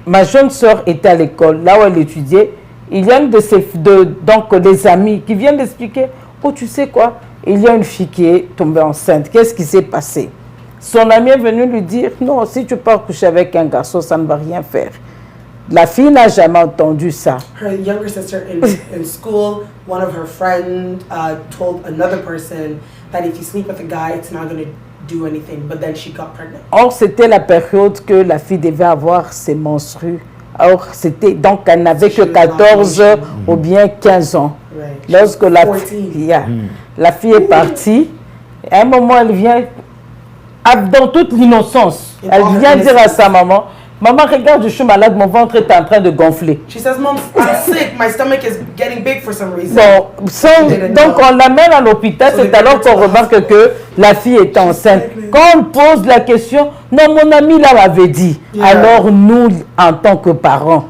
Ma jeune sœur était à l'école, là où elle étudiait. Il y a une donc les amis qui viennent d'expliquer, oh tu sais quoi, il y a une fille qui est tombée enceinte, qu'est-ce qui s'est passé? Son ami est venu lui dire, non, si tu pars coucher avec un garçon, ça ne va rien faire. La fille n'a jamais entendu ça.
Her younger sister in school, one of her friends told another person that if you sleep with a guy, it's not going to do anything. But then she got pregnant.
Or, c'était la période que la fille devait avoir ses menstrues. Or, c'était donc elle n'avait que 14 ou bien 15 ans.
Right.
Lorsque la
14.
la fille est partie, à un moment, elle vient, dans toute l'innocence, elle vient dire à sa maman, maman, regarde, je suis malade, mon ventre est en train de gonfler.
She says, Mom, I'm sick. My stomach is getting big for some reason.
Bon, donc on l'amène à l'hôpital, c'est alors qu'on remarque que la fille est enceinte. Quand on pose la question, non, mon ami là m'avait dit.
Yeah.
Alors nous, en tant que parents,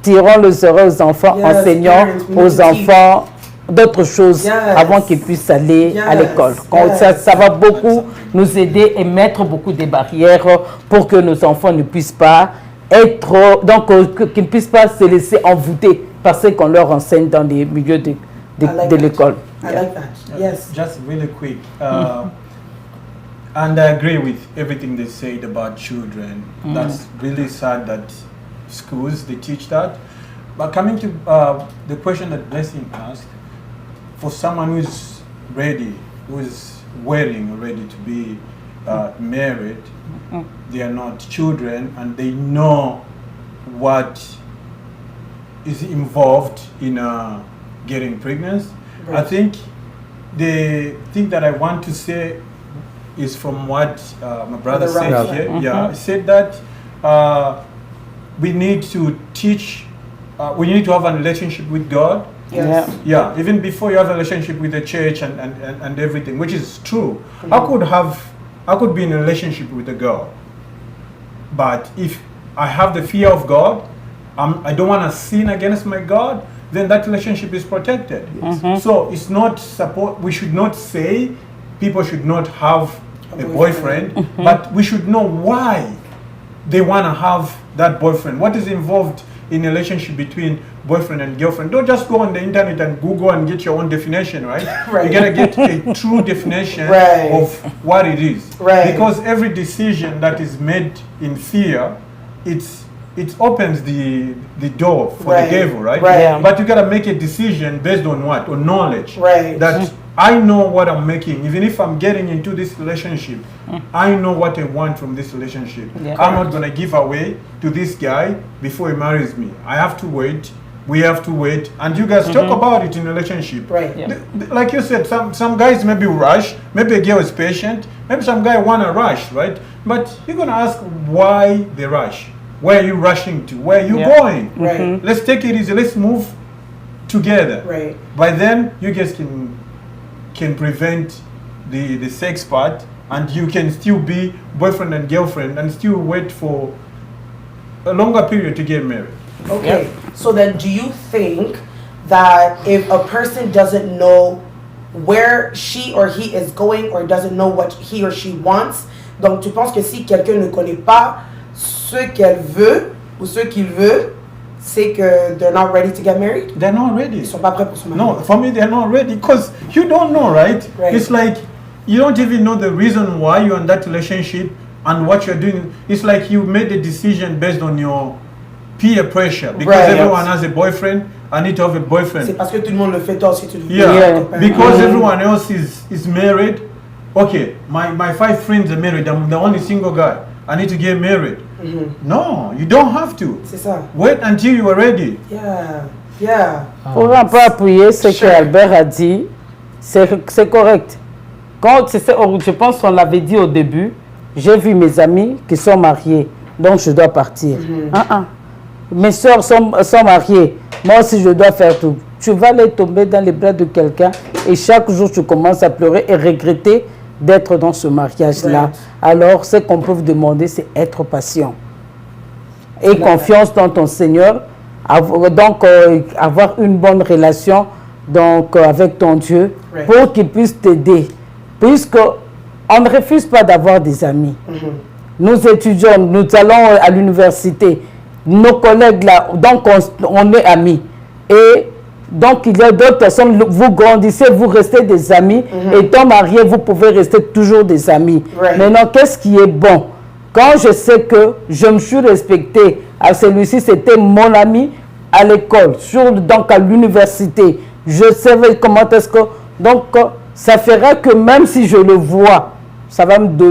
tirons les oreilles aux enfants,
Yes,
enseignons
parents, we need
aux
to
enfants d'autres choses
Yes.
avant qu'ils puissent aller à
Yes,
l'école.
yes.
Ça va beaucoup nous aider et mettre beaucoup de barrières pour que nos enfants ne puissent pas être, donc qu'ils ne puissent pas se laisser envoûter par ce qu'on leur enseigne dans les milieux de
like
de
that.
l'école.
I like that. Yes.
Just really quick. And I agree with everything they said about children. That's really sad that schools, they teach that. But coming to the question that Blessing asked, for someone who's ready, who's waiting ready to be married, they are not children and they know what is involved in getting pregnant.
Right.
I think the thing that I want to say is from what my brother
Brother
said
Ralph.
here. Yeah, he said that we need to teach, we need to have a relationship with God.
Yes.
Yeah, even before you have a relationship with the church and everything, which is true. I could be in a relationship with a girl, but if I have the fear of God, I don't want to sin against my God, then that relationship is protected. So it's not we should not say people should not have a boyfriend, but we should know why they want to have that boyfriend. What is involved in a relationship between boyfriend and girlfriend? Don't just go on the internet and Google and get your own definition, right?
Right.
You gotta get a true definition
Right.
of what it is.
Right.
Because every decision that is made in fear, it opens the door for
Right.
the devil, right?
Right. Yeah.
But you gotta make a decision based on what? On knowledge.
Right.
That I know what I'm making. Even if I'm getting into this relationship, I know what I want from this relationship.
Yeah.
I'm not gonna give away to this guy before he marries me. I have to wait. We have to wait, and you guys talk about it in a relationship.
Right.
Yeah.
Like you said, some guys maybe rush. Maybe a girl is patient. Maybe some guy wanna rush, right? But you're gonna ask why they rush. Where are you rushing to? Where are you
Yeah.
going?
Right.
Let's take it easy. Let's move together.
Right.
By then, you guys can prevent the sex part, and you can still be boyfriend and girlfriend, and still wait for a longer period to get married.
Okay. So then, do you think that if a person doesn't know where she or he is going or doesn't know what he or she wants, donc tu penses que si quelqu'un ne connaît pas ce qu'elle veut ou ce qu'il veut, c'est que they're not ready to get married?
They're not ready.
Ils sont pas prêts pour se marier.
No, for me, they're not ready because you don't know, right?
Right.
It's like you don't even know the reason why you're in that relationship and what you're doing. It's like you made a decision based on your peer pressure because
Right.
everyone has a boyfriend. I need to have a
C'est
boyfriend.
parce que tout le monde le fait, toi aussi tu le fais.
Yeah,
Ton copain.
because everyone else is married. Okay, my 5 friends are married. I'm the only single guy. I need to get married. No, you don't have to.
C'est ça.
Wait until you are ready.
Yeah. Yeah.
Pour un peu appuyer ce
Sure.
que Albert a dit, c'est correct. Quand je pense qu'on l'avait dit au début, j'ai vu mes amis qui sont mariés, donc je dois partir. Mes soeurs sont mariées, moi aussi je dois faire tout. Tu vas aller tomber dans les bras de quelqu'un et chaque jour tu commences à pleurer et regretter d'être dans ce mariage-là.
Right.
Alors ce qu'on peut vous demander, c'est être patient. Et confiance dans ton Seigneur, avoir une bonne relation avec ton Dieu
Right.
pour qu'il puisse t'aider. Puisque on ne refuse pas d'avoir des amis. Nous étudions, nous allons à l'université, nos collègues là, donc on est amis. Et donc il y a d'autres personnes, vous grandissez, vous restez des amis, étant mariés, vous pouvez rester toujours des amis.
Right.
Maintenant, qu'est-ce qui est bon? Quand je sais que je me suis respecté, à celui-ci c'était mon ami à l'école, donc à l'université, je savais comment est-ce que... Donc ça fera que même si je le vois,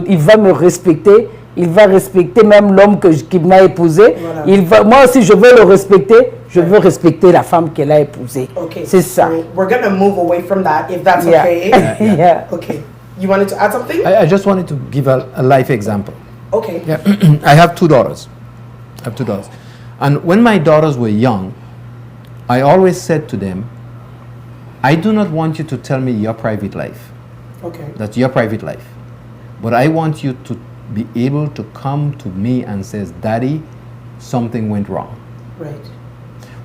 il va me respecter, il va respecter même l'homme qui m'a épousé.
Voilà.
Moi aussi je veux le respecter, je veux respecter la femme qu'elle a épousée.
Okay.
C'est ça.
So we're gonna move away from that if that's
Yeah.
okay.
Yeah.
Okay. You wanted to add something?
I just wanted to give a life example.
Okay.
Yeah. I have 2 daughters. And when my daughters were young, I always said to them, I do not want you to tell me your private life.
Okay.
That's your private life. But I want you to be able to come to me and says, Daddy, something went wrong.
Right.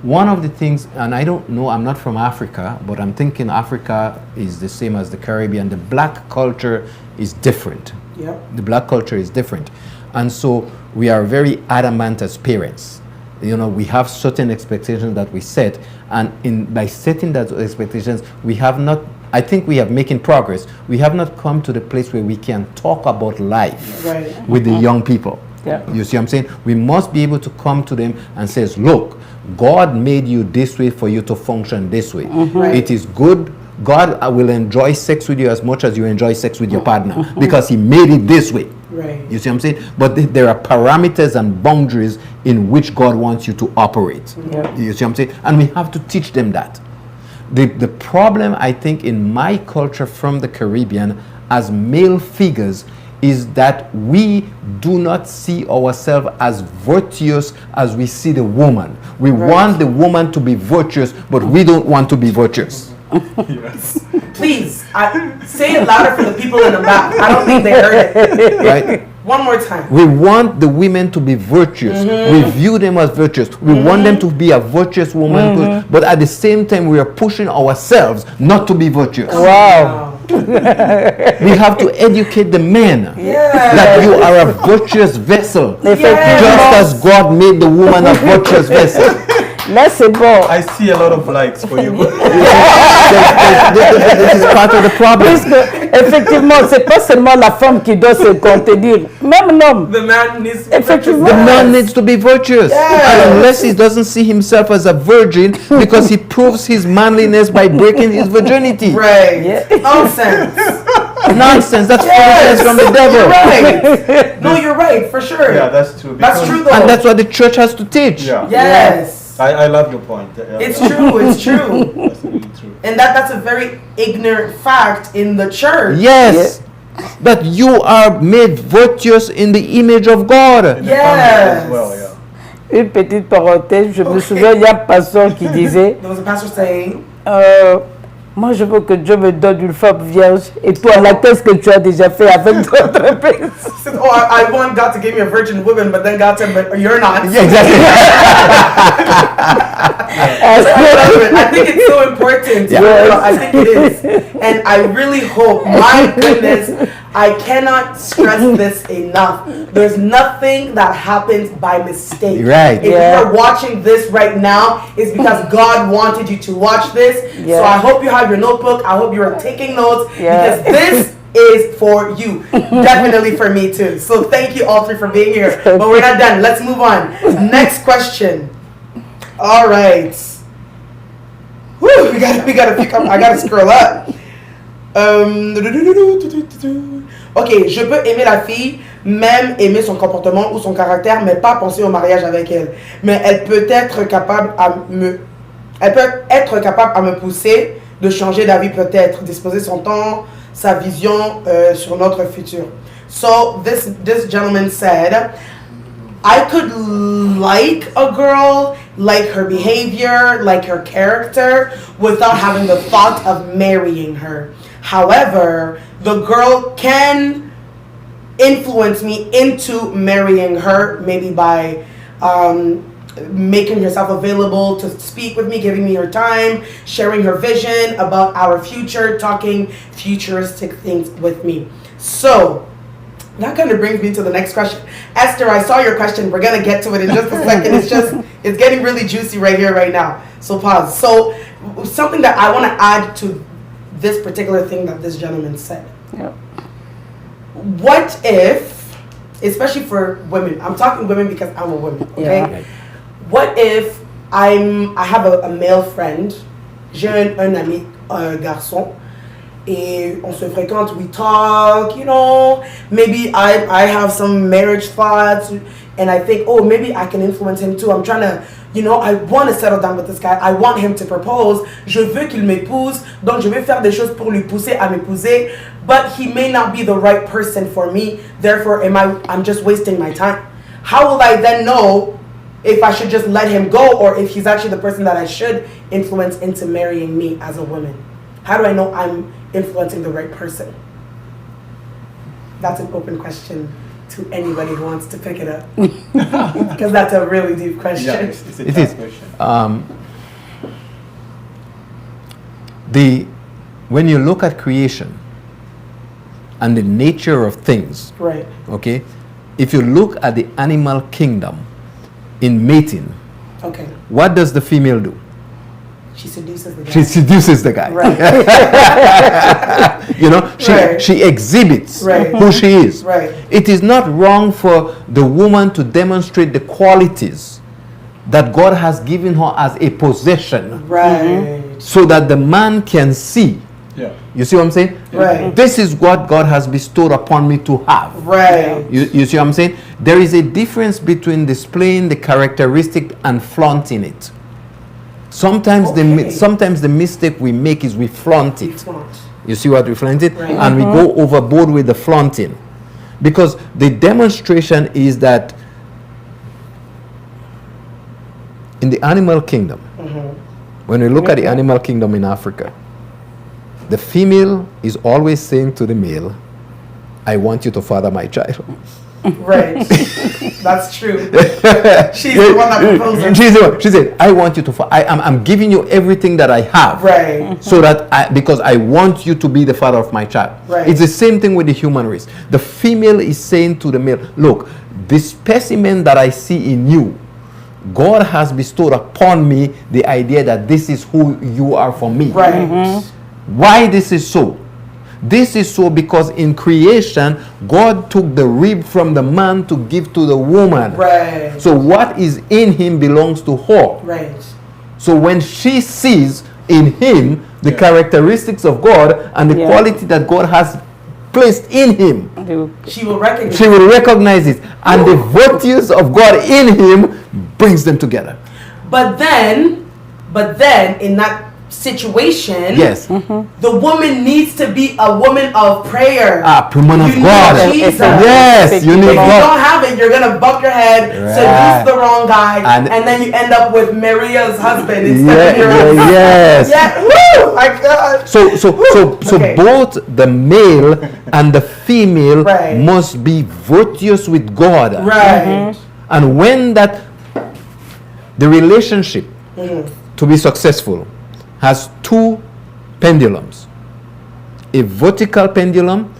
One of the things, and I don't know, I'm not from Africa, but I'm thinking Africa is the same as the Caribbean. The black culture is different.
Yep.
The black culture is different. And so we are very adamant as parents. You know, we have certain expectations that we set, and by setting those expectations, we have not, I think we are making progress. We have not come to the place where we can talk about life
Right.
with the young people.
Yeah.
You see what I'm saying? We must be able to come to them and says, look, God made you this way for you to function this way.
Right.
It is good. God will enjoy sex with you as much as you enjoy sex with your partner because he made it this way.
Right.
You see what I'm saying? But there are parameters and boundaries in which God wants you to operate.
Yeah.
You see what I'm saying? And we have to teach them that. The problem, I think, in my culture from the Caribbean, as male figures is that we do not see ourselves as virtuous as we see the woman. We want the woman to be virtuous, but we don't want to be virtuous.
Yes.
Please, say it louder for the people in the back. I don't think they heard it.
Right?
One more time.
We want the women to be virtuous. We view them as virtuous. We want them to be a virtuous woman, but at the same time, we are pushing ourselves not to be virtuous.
Wow.
We have to educate the men that you are a virtuous vessel,
Yes.
just as God made the woman a virtuous vessel.
Là, c'est bon.
I see a lot of likes for you.
This is part of the problem.
Puisque, effectivement, c'est pas seulement la femme qui doit se contenir, même l'homme.
The man needs to
Effectivement.
The man needs to be virtuous. And unless he doesn't see himself as a virgin, because he proves his manliness by breaking his virginity.
Right.
Yeah.
Nonsense.
Nonsense. That's
Yes.
foolishness from the
You're
devil.
right. No, you're right, for sure.
Yeah, that's true.
That's
because-
true though.
And that's what the church has to teach.
Yeah.
Yes.
I love your point.
It's true, it's true.
That's really true.
And that's a very ignorant fact in the church.
Yes. That you are made virtuous in the image of God.
In the family
Yes.
as well, yeah.
Une petite parenthèse, je me souviens, il y a un pasteur qui disait,
There was a pastor saying,
moi je veux que Dieu me donne une femme vierge. Et toi, là, qu'est-ce que tu as déjà fait avec d'autres personnes?
oh, I want God to give me a virgin woman, but then God said, but you're not.
Yeah, exactly.
I love it. I think it's so important.
Yes.
I think it is. And I really hope, my goodness, I cannot stress this enough. There's nothing that happens by mistake.
Right.
If
Yeah.
you're watching this right now, it's because God wanted you to watch this.
Yeah.
So I hope you have your notebook. I hope you are taking notes
Yeah.
because this is for you. Definitely for me too. So thank you all three for being here. But we're not done. Let's move on. Next question. All right. Whew, we gotta pick up. I gotta scroll up. Ok, je peux aimer la fille, même aimer son comportement ou son caractère, mais pas penser au mariage avec elle. Mais elle peut être capable à me pousser de changer d'avis peut-être, disposer son temps, sa vision sur notre futur. So this gentleman said, I could like a girl, like her behavior, like her character, without having the thought of marrying her. However, the girl can influence me into marrying her, maybe by making herself available to speak with me, giving me her time, sharing her vision about our future, talking futuristic things with me. So, that kind of brings me to the next question. Esther, I saw your question. We're going to get to it in just a second. It's getting really juicy right here, right now. So pause. So something that I want to add to this particular thing that this gentleman said.
Yeah.
What if, especially for women, I'm talking women because I'm a woman, okay?
Yeah.
What if I have a male friend, j'ai un ami, un garçon, et on se fréquente, we talk, you know, maybe I have some marriage thoughts, and I think, oh, maybe I can influence him too. I'm trying to, you know, I want to settle down with this guy. I want him to propose. Je veux qu'il m'épouse, donc je vais faire des choses pour lui pousser à m'épouser, but he may not be the right person for me. Therefore, I'm just wasting my time. How will I then know if I should just let him go or if he's actually the person that I should influence into marrying me as a woman? How do I know I'm influencing the right person? That's an open question to anybody who wants to pick it up. Because that's a really deep question.
Yeah, it's a
It
tough
is.
question.
When you look at creation and the nature of things,
Right.
okay, if you look at the animal kingdom in mating,
Okay.
what does the female do?
She seduces the guy.
She seduces the guy.
Right.
You know,
Right.
she exhibits
Right.
who she is.
Right.
It is not wrong for the woman to demonstrate the qualities that God has given her as a possession
Right.
so that the man can see.
Yeah.
You see what I'm saying?
Right.
This is what God has bestowed upon me to have.
Right.
You see what I'm saying? There is a difference between displaying the characteristic and flaunting it. Sometimes
Okay.
sometimes the mistake we make is we flaunt it.
Flaunt.
You see what we flaunted?
Right.
And we go overboard with the flaunting. Because the demonstration is that in the animal kingdom, when we look at the animal kingdom in Africa, the female is always saying to the male, I want you to father my child.
Right. That's true. She's the one that proposes.
She said, I want you to I'm giving you everything that I have.
Right.
So that because I want you to be the father of my child.
Right.
It's the same thing with the human race. The female is saying to the male, look, this specimen that I see in you, God has bestowed upon me the idea that this is who you are for me.
Right.
Why this is so? This is so because in creation, God took the rib from the man to give to the woman.
Right.
So what is in him belongs to her.
Right.
So when she sees in him the characteristics of God and the quality that God has placed in him,
She will recognize.
she will recognize it. And the virtues of God in him brings them together.
But then in that situation,
Yes.
the woman needs to be a woman of prayer.
Woman of
You
God.
need Jesus.
Yes, you
If
need
you
God.
don't have it, you're gonna bump your head,
Right.
seduce the wrong guy,
And-
and then you end up with Maria's husband instead of your own.
Yes.
Yeah. Woo! My God.
So
Okay.
both the male and the female
Right.
must be virtuous with God.
Right.
And when the relationship to be successful has two pendulums, a vertical pendulum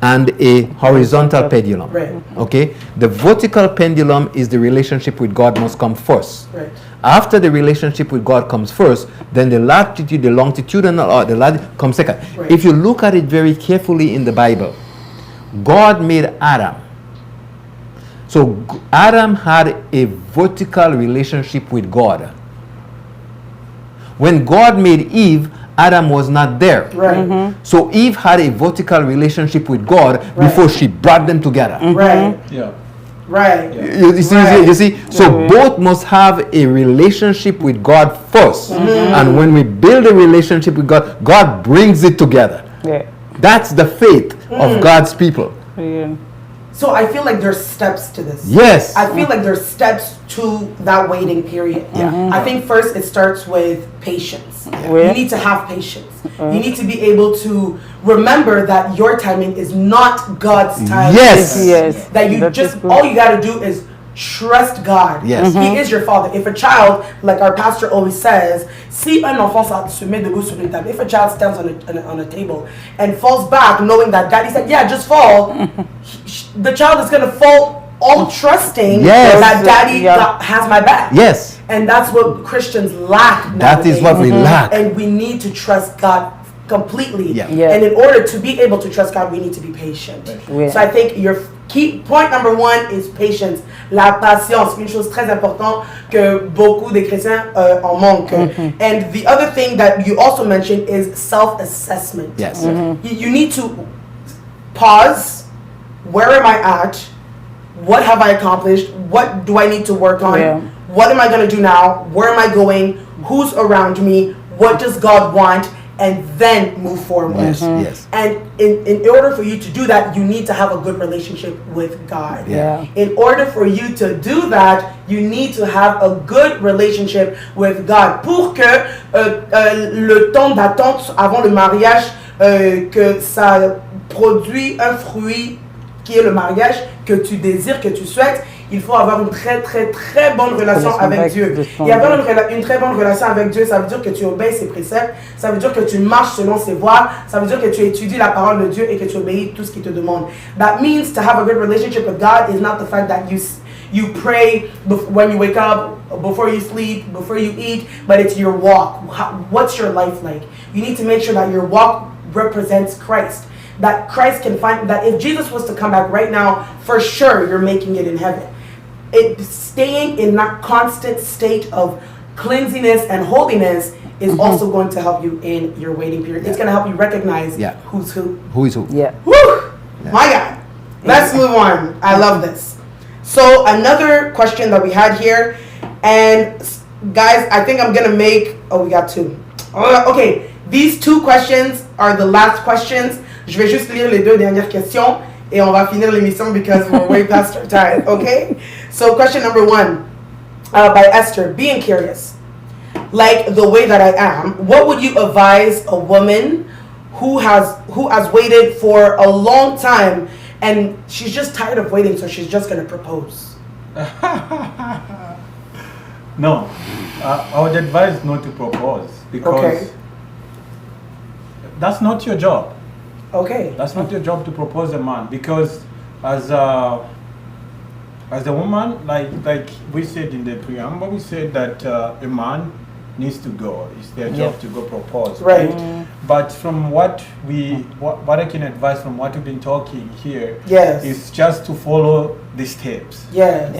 and a horizontal pendulum.
Right.
Okay? The vertical pendulum is the relationship with God must come first.
Right.
After the relationship with God comes first, then the latitude, the longitudinal, or the latitude comes second.
Right.
If you look at it very carefully in the Bible, God made Adam. So Adam had a vertical relationship with God. When God made Eve, Adam was not there.
Right.
So Eve had a vertical relationship with God before she brought them together.
Right.
Yeah.
Right.
You see,
Right.
you see? So both must have a relationship with God first. And when we build a relationship with God, God brings it together.
Yeah.
That's the faith of God's people.
Yeah.
So I feel like there's steps to this.
Yes.
I feel like there's steps to that waiting period. I think first it starts with patience. You
Yeah.
need to have patience. You need to be able to remember that your timing is not God's timing.
Yes.
Yes.
That you
That
just
is good.
all you got to do is trust God.
Yes.
He is your father. If a child, like our pastor always says, si un enfant se met debout sur une table, if a child stands on a table and falls back knowing that daddy said, yeah, just fall, the child is going to fall all trusting
Yes.
that daddy
Yeah.
has my back.
Yes.
And that's what Christians lack
That is
nowadays.
what we lack.
And we need to trust God completely.
Yeah.
Yeah.
And in order to be able to trust God, we need to be patient.
Yeah.
So I think your key point number one is patience. La patience, une chose très importante que beaucoup de chrétiens en manquent. And the other thing that you also mentioned is self-assessment.
Yes.
You need to pause. Where am I at? What have I accomplished? What do I need to work on?
Yeah.
What am I going to do now? Where am I going? Who's around me? What does God want? And then move forward.
Yes. Yes.
And in order for you to do that, you need to have a good relationship with God.
Yeah.
In order for you to do that, you need to have a good relationship with God. Pour que le temps d'attente avant le mariage, que ça produit un fruit qui est le mariage, que tu désires, que tu souhaites, il faut avoir une très très très bonne relation avec Dieu. Et avoir une très bonne relation avec Dieu, ça veut dire que tu obéis ses préceptes, ça veut dire que tu marches selon ses voies, ça veut dire que tu étudies la parole de Dieu et que tu obéis tout ce qu'il te demande. That means to have a good relationship with God is not the fact that you pray when you wake up, before you sleep, before you eat, but it's your walk. What's your life like? You need to make sure that your walk represents Christ. That Christ can find, that if Jesus was to come back right now, for sure you're making it in heaven. Staying in that constant state of cleanliness and holiness is also going to help you in your waiting period. It's going to help you recognize who's who.
Who is who?
Yeah.
Woo! My God. Let's move on. I love this. So another question that we had here, and guys, I think I'm going to make, we got two. Okay, these two questions are the last questions. Je vais juste lire les 2 dernières questions et on va finir l'émission because we're way past our time, okay? So question number 1 by Esther, being curious. Like the way that I am, what would you advise a woman who has waited for a long time and she's just tired of waiting, so she's just going to propose?
No, I would advise not to propose because that's not your job.
Okay.
That's not your job to propose a man because as a woman, like we said in the preamble, we said that a man needs to go. It's their job to go propose.
Right.
But from what I can advise from what we've been talking here is just to follow the steps.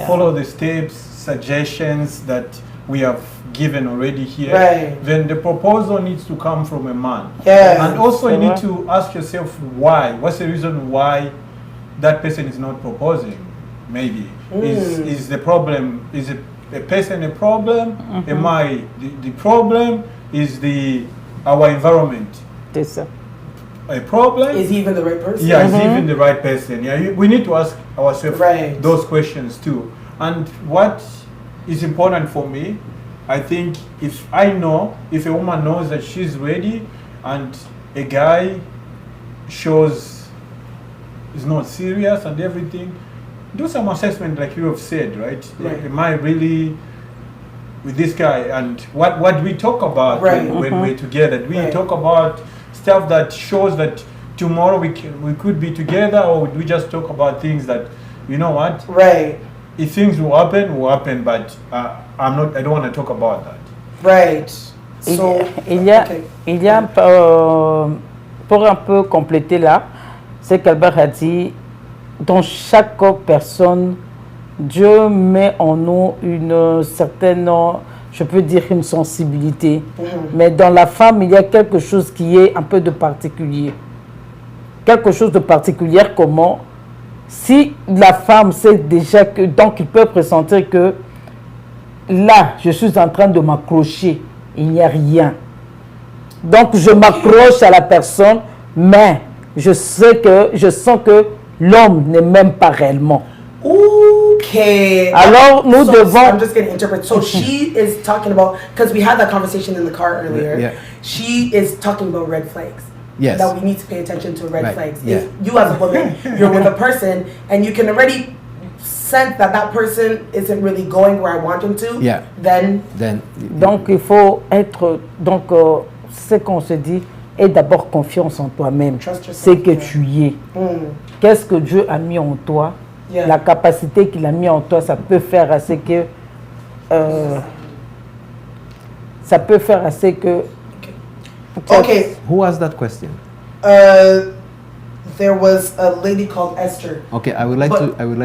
Follow the steps, suggestions that we have given already here.
Right.
Then the proposal needs to come from a man.
Yeah.
And also you need to ask yourself why. What's the reason why that person is not proposing? Maybe is the problem, is a person a problem? Am I the problem? Is our environment a problem?
Is he even the right person?
Yeah, is he even the right person? Yeah, we need to ask ourselves those questions too. And what is important for me, I think if a woman knows that she's ready and a guy shows is not serious and everything, do some assessment like you have said, right? Am I really with this guy? And what we talk about when we're together? Do we talk about stuff that shows that tomorrow we could be together, or we just talk about things that, you know what?
Right.
If things will happen, but I don't want to talk about that.
Right. So,
il y a pour un peu compléter là, c'est qu'Albert a dit, dans chaque personne, Dieu met en nous une certaine, je peux dire une sensibilité. Mais dans la femme, il y a quelque chose qui est un peu de particulier. Quelque chose de particulier, comment? Si la femme sait déjà que, donc il peut pressentir que là, je suis en train de m'accrocher, il n'y a rien. Donc je m'accroche à la personne, mais je sens que l'homme n'est même pas réellement.
Okay.
Alors nous devons.
I'm just going to interpret. So she is talking about, because we had that conversation in the car earlier.
Yeah.
She is talking about red flags.
Yes.
That we need to pay attention to red flags.
Yeah.
If you as a woman, you're with a person and you can already sense that person isn't really going where I want him to.
Yeah.
Then.
Donc il faut être, donc ce qu'on se dit, aie d'abord confiance en toi-même. C'est que tu y es. Qu'est-ce que Dieu a mis en toi? La capacité qu'il a mis en toi, ça peut faire assez que
Okay.
Who asked that question?
There was a lady called Esther.
Okay, I would like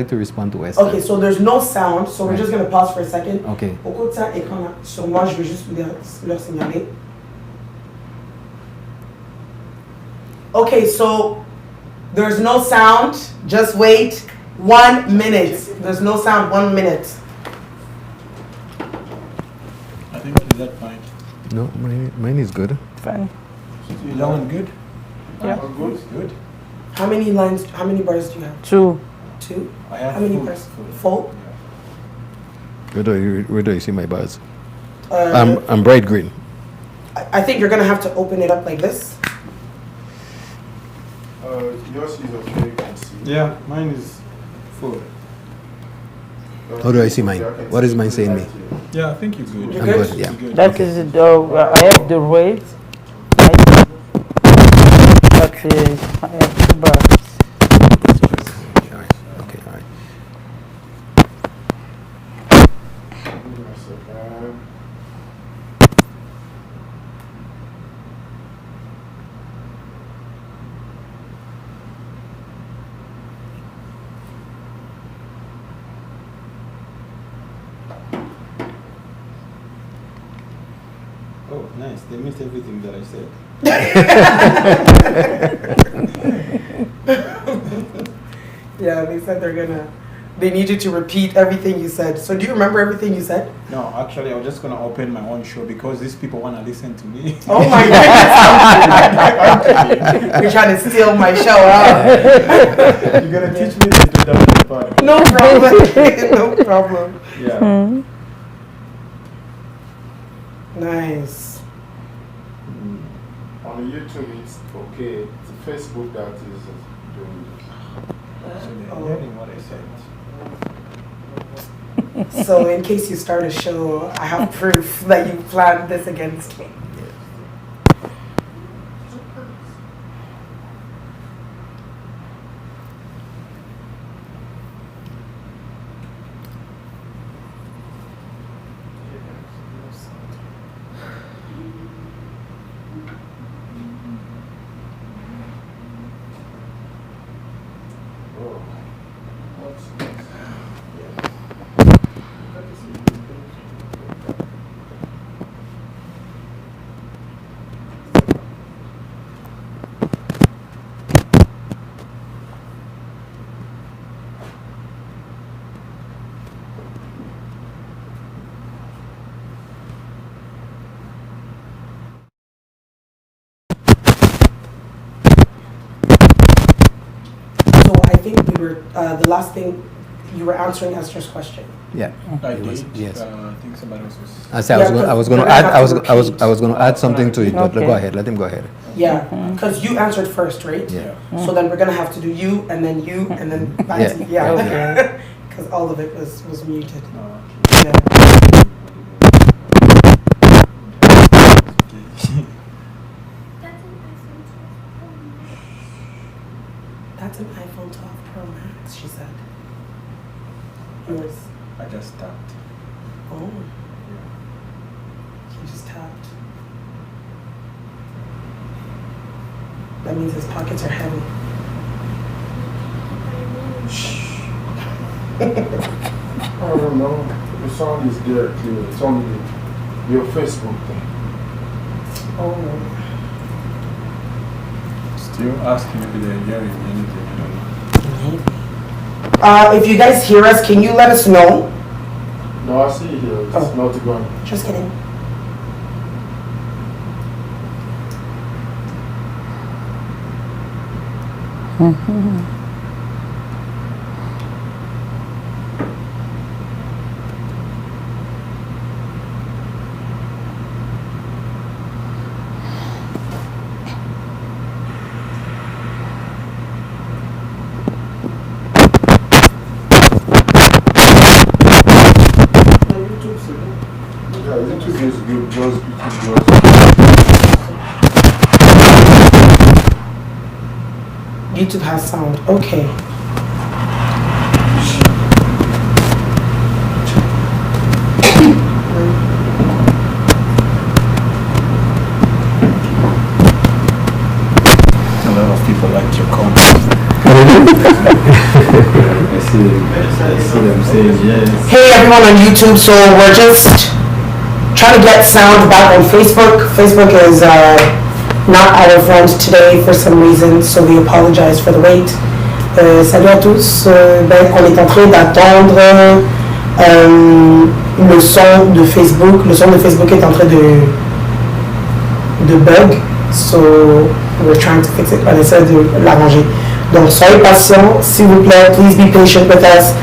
to respond to Esther.
Okay, so there's no sound, so we're just going to pause for a second.
Okay.
Au côté de ça, écran là, sur moi, je vais juste leur signaler. Okay, so there's no sound. Just wait 1 minute. There's no sound. 1 minute.
I think is that fine?
No, mine is good.
Fine.
Is that one good?
Yeah.
Good.
How many lines? How many bars do you have?
2.
2.
I have
How many
full.
bars? Full.
Where do you see my bars? I'm bright green.
I think you're gonna have to open it up like this.
Yours is okay, you can see.
Yeah, mine is full.
How do I see mine? What is mine saying me?
Yeah, I think you're good.
You're
I'm
good?
good, yeah.
You're good.
That is I have the rate. That is, I have 2 bars.
Okay, all right.
Oh, nice. They missed everything that I said.
Yeah, they said they're gonna they need you to repeat everything you said. So do you remember everything you said?
No, actually, I was just gonna open my own show because these people wanna listen to me.
Oh my goodness. You're trying to steal my show, huh?
You're gonna teach me this later on the part.
No problem. No problem.
Yeah.
Nice.
On YouTube, it's okay. It's Facebook that is doing this.
So they're hearing what I said.
So in case you start a show, I have proof that you planned this against me.
Oh. What's this?
So I think we were the last thing you were answering Esther's question.
Yeah.
I
It was-
did.
yes.
I think somebody else was.
I said I was going to
Yeah,
add.
but
I was going to add something to it, but
Okay.
go ahead. Let him go ahead.
Yeah, because you answered first, right?
Yeah.
So then we're gonna have to do you and then you and then back
Yeah.
to you. Yeah.
Okay.
Because all of it was muted.
No.
Yeah. That's an iPhone 12 Pro Max, she said. Yours.
I just tapped.
Oh. He just tapped. That means his pockets are heavy.
I don't know. The sound is there clear. It's only your Facebook thing.
Oh.
Still asking if they're hearing anything. I don't know.
If you guys hear us, can you let us know?
No, I see here. It's
Oh.
not going.
Just kidding.
Yeah, YouTube is good. Just YouTube was.
YouTube has sound. Okay.
A lot of people like your comments. I see them saying yes.
Hey everyone on YouTube, so we're just trying to get sound back on Facebook. Facebook is not our friend today for some reason, so we apologize for the wait. Salut à tous. Ben, on est en train d'attendre le son de Facebook. Le son de Facebook est en train de bug, so we're trying to fix it. On essaie de l'arranger. Donc soyez patients, s'il vous plaît. Please be patient with us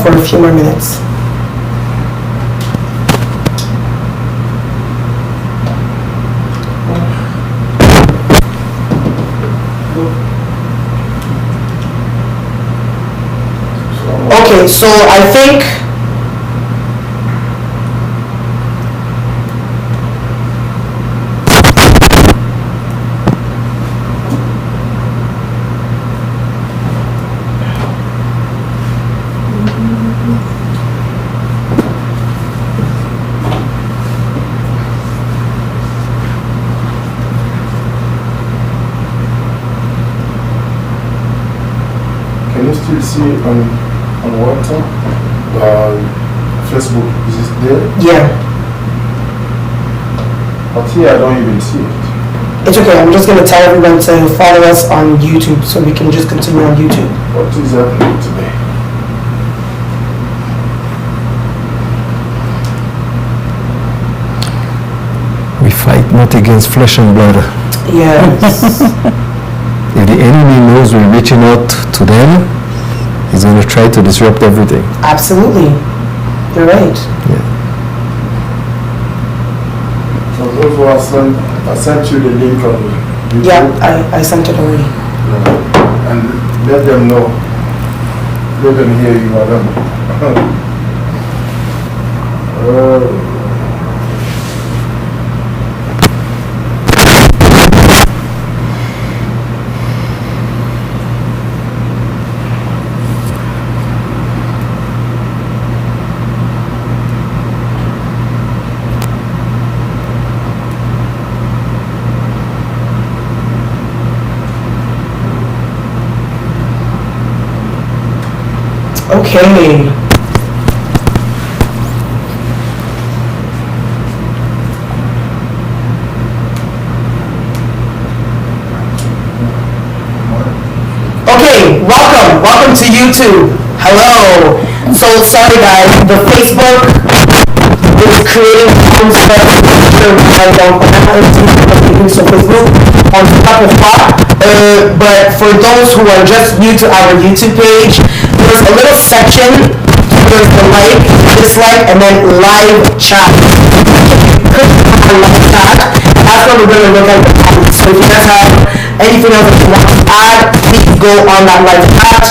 for a few more minutes. Okay, so I think
Can you still see on WhatsApp? Facebook, is it there?
yeah,
But here I don't even see it.
it's okay. I'm just gonna tell everyone to follow us on YouTube so we can just continue on YouTube.
What is happening today?
not against flesh and blood.
Yes.
If the enemy knows we're reaching out to them, he's going to try to disrupt everything.
Absolutely. You're right.
So those who are I sent you the link on YouTube.
Yeah, I sent it already.
And let them know. Let them hear you, madam.
Okay. Okay, welcome to YouTube. Hello. So sorry guys, the Facebook is creating concept sur Facebook on top of that. But for those who are just new to our YouTube page, there's a little section, there's the like, dislike, and then live chat. Click on live chat, that's when we're going to look at the comments. So if you guys have anything else that you want to add, please go on that live chat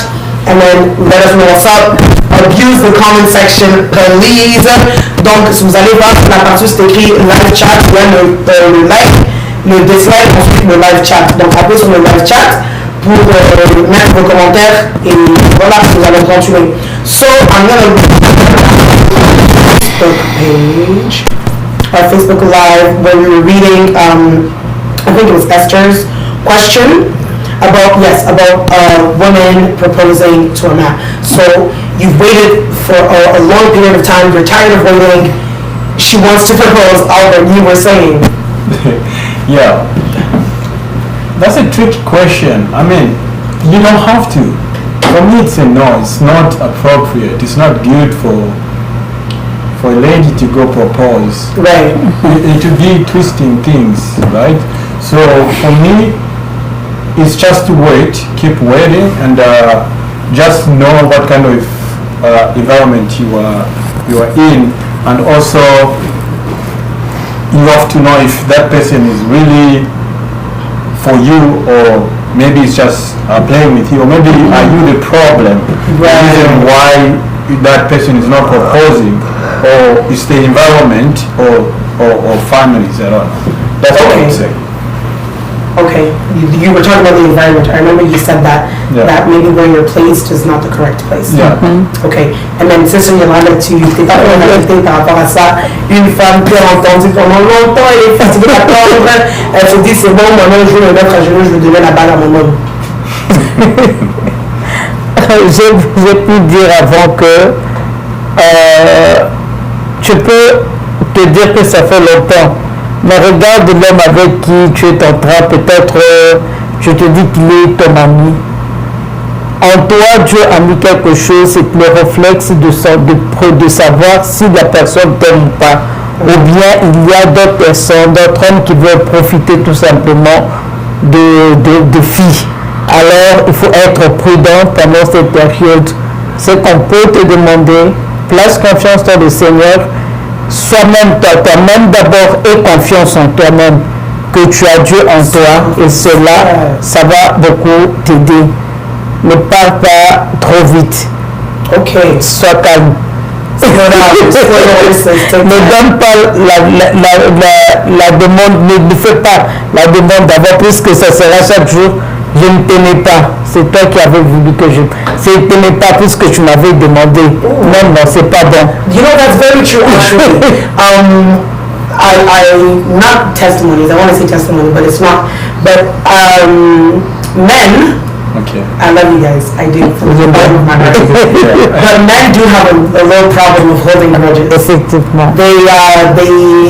and then let us know what's up. Abuse the comment section, please. Donc, si vous allez voir sur la partie où c'est écrit live chat, il y a le like, le dislike, ensuite le live chat. Donc, appuyez sur le live chat pour mettre vos commentaires et voilà, nous allons continuer. So, I'm going to Facebook page, our Facebook Live, where we were reading, I think it was Esther's question about women proposing to a man. So, you've waited for a long period of time, you're tired of waiting, she wants to propose, Albert, you were saying.
Yeah. That's a tricky question. I mean, you don't have to. For me, it's a no. It's not appropriate. It's not good for a lady to go propose.
Right.
It would be twisting things, right? So for me, it's just to wait, keep waiting, and just know what kind of environment you are in, and also you have to know if that person is really for you, or maybe it's just playing with you, or maybe are you the problem?
Right.
The reason why that person is not proposing, or it's the environment, or families, I don't know. That's what I would say.
Okay, you were talking about the environment. I remember you said that, that maybe where you're placed is not the correct place.
Yeah.
Okay, and then Sister Yolanda, tu t'es pas vraiment affectée par rapport à ça. Une femme qui a entendu pendant longtemps, elle est fatiguée d'attendre, elle se dit c'est bon, maintenant je vais me mettre à genoux, je vais donner la balle à mon homme.
J'ai pu dire avant que tu peux te dire que ça fait longtemps, mais regarde l'homme avec qui tu es en train, peut-être je te dis qu'il est ton ami. En toi, Dieu a mis quelque chose, c'est le réflexe de savoir si la personne t'aime ou pas. Ou bien il y a d'autres personnes, d'autres hommes qui veulent profiter tout simplement de filles. Alors, il faut être prudent pendant cette période. Ce qu'on peut te demander, place confiance dans le Seigneur, sois-même toi-même d'abord, aie confiance en toi-même, que tu as Dieu en toi, et cela, ça va beaucoup t'aider. Ne pars pas trop vite.
Ok.
Sois calme. Ne donne pas la demande, ne fais pas la demande d'abord, puisque ça sera chaque jour. Je ne t'aimais pas, c'est toi qui avais voulu que je... Je ne t'aimais pas puisque tu m'avais demandé. Non, non, c'est pas bon.
You know, that's very true actually. Not testimonies, I want to say testimony, but it's not. But men,
Okay.
I love you guys, I do, from the bottom of my heart. But men do have a little problem of holding grudges.
Effectivement.
They,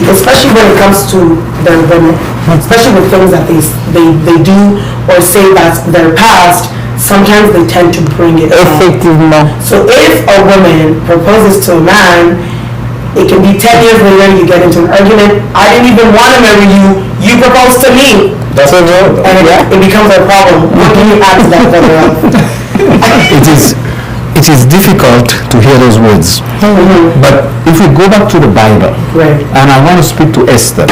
especially when it comes to their women, especially with things that they do or say that's their past, sometimes they tend to bring it up.
Effectivement.
So if a woman proposes to a man It can be 10 years later, you get into an argument. I didn't even want to marry you. You proposed to me.
That's a word.
And it becomes a problem. What can you add to that, Brother Ralph?
It is difficult to hear those words. But if we go back to the Bible,
Right.
and I want to speak to Esther,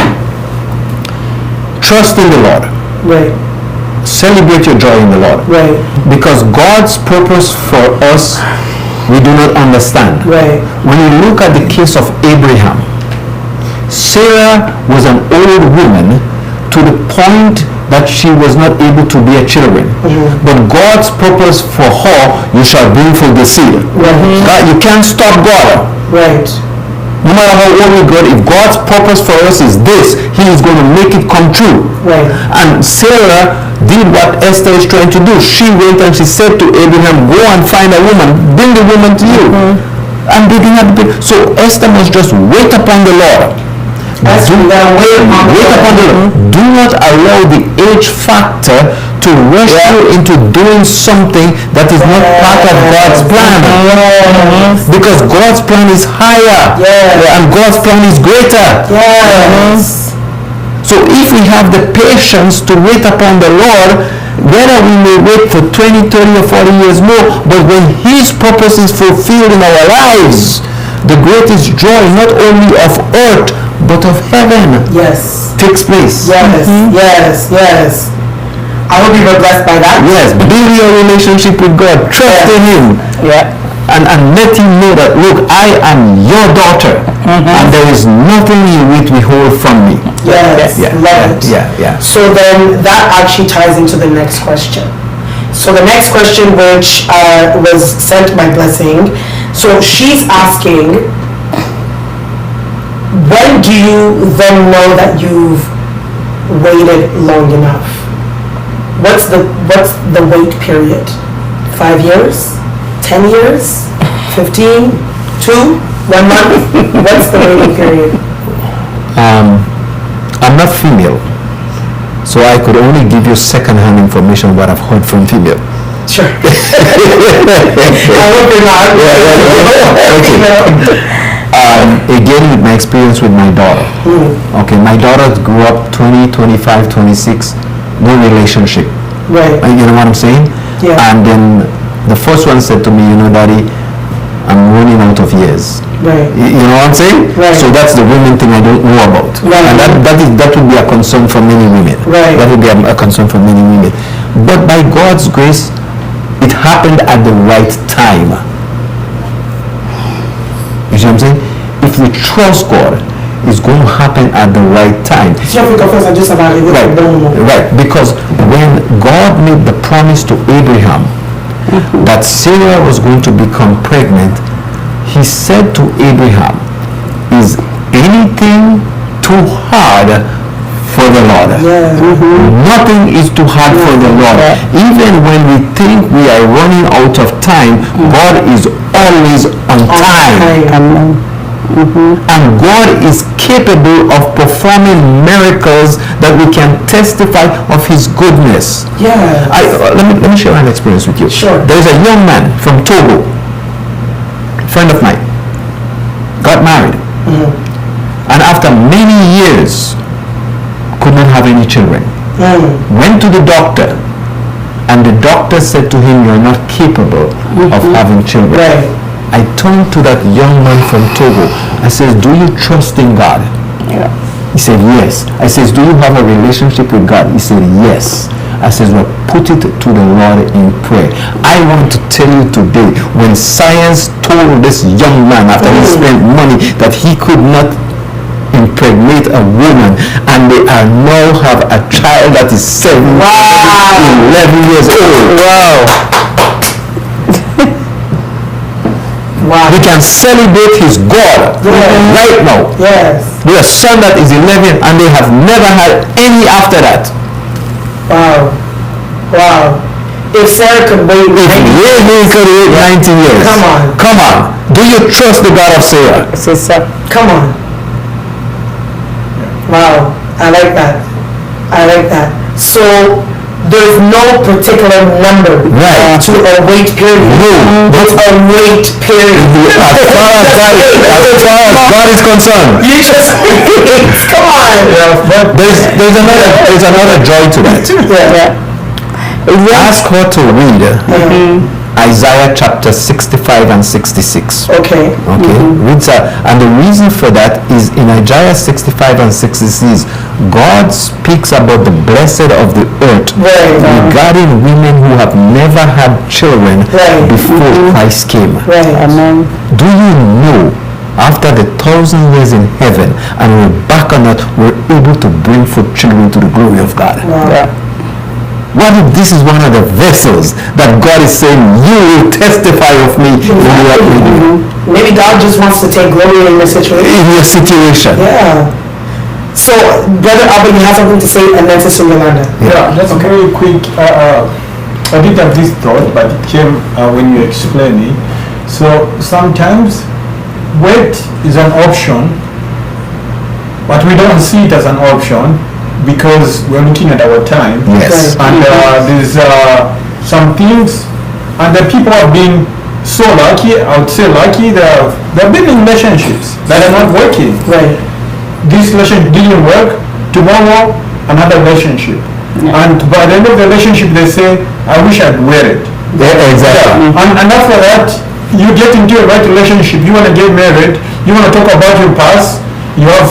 trust in the Lord.
Right.
Celebrate your joy in the Lord.
Right.
Because God's purpose for us, we do not understand.
Right.
When you look at the case of Abraham, Sarah was an old woman to the point that she was not able to bear children. But God's purpose for her, you shall bring forth the seed. God, you can't stop God.
Right.
No matter how old we got, if God's purpose for us is this, He is going to make it come true.
Right.
And Sarah did what Esther is trying to do. She went and she said to Abraham, go and find a woman, bring the woman to you. And they didn't have to. So Esther must just wait upon the Lord. Wait upon the Lord. Do not allow the age factor to rush you into doing something that is not part of God's plan. Because God's plan is higher and God's plan is greater. So if we have the patience to wait upon the Lord, whether we may wait for 20, 30 or 40 years more, but when His purpose is fulfilled in our lives, the greatest joy not only of earth but of heaven takes place.
Yes. I hope you were blessed by that.
Yes, build your relationship with God. Trust in Him. And let Him know that, look, I am your daughter, and there is nothing you will withhold from me.
Yes, love it. So then that actually ties into the next question. So the next question, which was sent by Blessing, so she's asking, when do you then know that you've waited long enough? What's the wait period? 5 years? 10 years? 15? 2? 1 month? What's the waiting period?
I'm not female, so I could only give you second-hand information what I've heard from female.
Sure. I hope you're not.
Again, with my experience with my daughter. Okay, my daughter grew up 20, 25, 26, no relationship.
Right.
You know what I'm saying?
Yeah.
And then the first one said to me, you know, Daddy, I'm running out of years.
Right.
You know what I'm saying?
Right.
So that's the women thing I don't know about.
Right.
And that would be a concern for many women.
Right.
That would be a concern for many women. But by God's grace, it happened at the right time. You see what I'm saying? If we trust God, it's going to happen at the right time. Right. Because when God made the promise to Abraham that Sarah was going to become pregnant, He said to Abraham, is anything too hard for the Lord? Nothing is too hard for the Lord. Even when we think we are running out of time, God is always on time. And God is capable of performing miracles that we can testify of His goodness. Let me share an experience with you.
Sure.
There is a young man from Togo, friend of mine, got married, and after many years could not have any children. Went to the doctor, and the doctor said to him, you're not capable of having children. I turned to that young man from Togo. I said, do you trust in God? He said, yes. I said, do you have a relationship with God? He said, yes. I said, well, put it to the Lord in prayer. I want to tell you today, when science told this young man after he spent money that he could not impregnate a woman, and they are now have a child that is 11 years old. We can celebrate his God right now. With a son that is 11 and they have never had any after that.
Wow. If Sarah could wait 90
years. Come on. Do you trust the God of Sarah?
Come on. Wow. I like that. So there's no particular number
Right.
to a wait period.
No.
It's a wait period.
As far as God is concerned,
You just wait. Come on.
Yeah, but
there's another joy to that. Ask her to read Isaiah chapter 65 and 66.
Okay.
Okay, reads and the reason for that is in Isaiah 65 and 66, God speaks about the blessed of the earth
Right.
regarding women who have never had children
Right.
before Christ came.
Right.
Amen.
Do you know after the 1,000 years in heaven and we're back on that, we're able to bring forth children to the glory of God?
Yeah.
What if this is one of the vessels that God is saying, you will testify of me when you are with me
Maybe God just wants to take glory in your situation.
in your situation?
Yeah. So, Brother Albert, you have something to say, and then Sister Yolanda.
yeah, just very quick. I did have this thought, but it came when you explained it. So sometimes wait is an option, but we don't see it as an option because we're looking at our time.
Yes.
And there's some things, and the people have been so lucky, I would say lucky, they've been in relationships that are not working.
Right.
This relationship didn't work, tomorrow another relationship. And by the end of the relationship they say, I wish I'd waited.
Yeah, exactly.
And after that, you get into a right relationship, you want to get married, you want to talk about your past, you have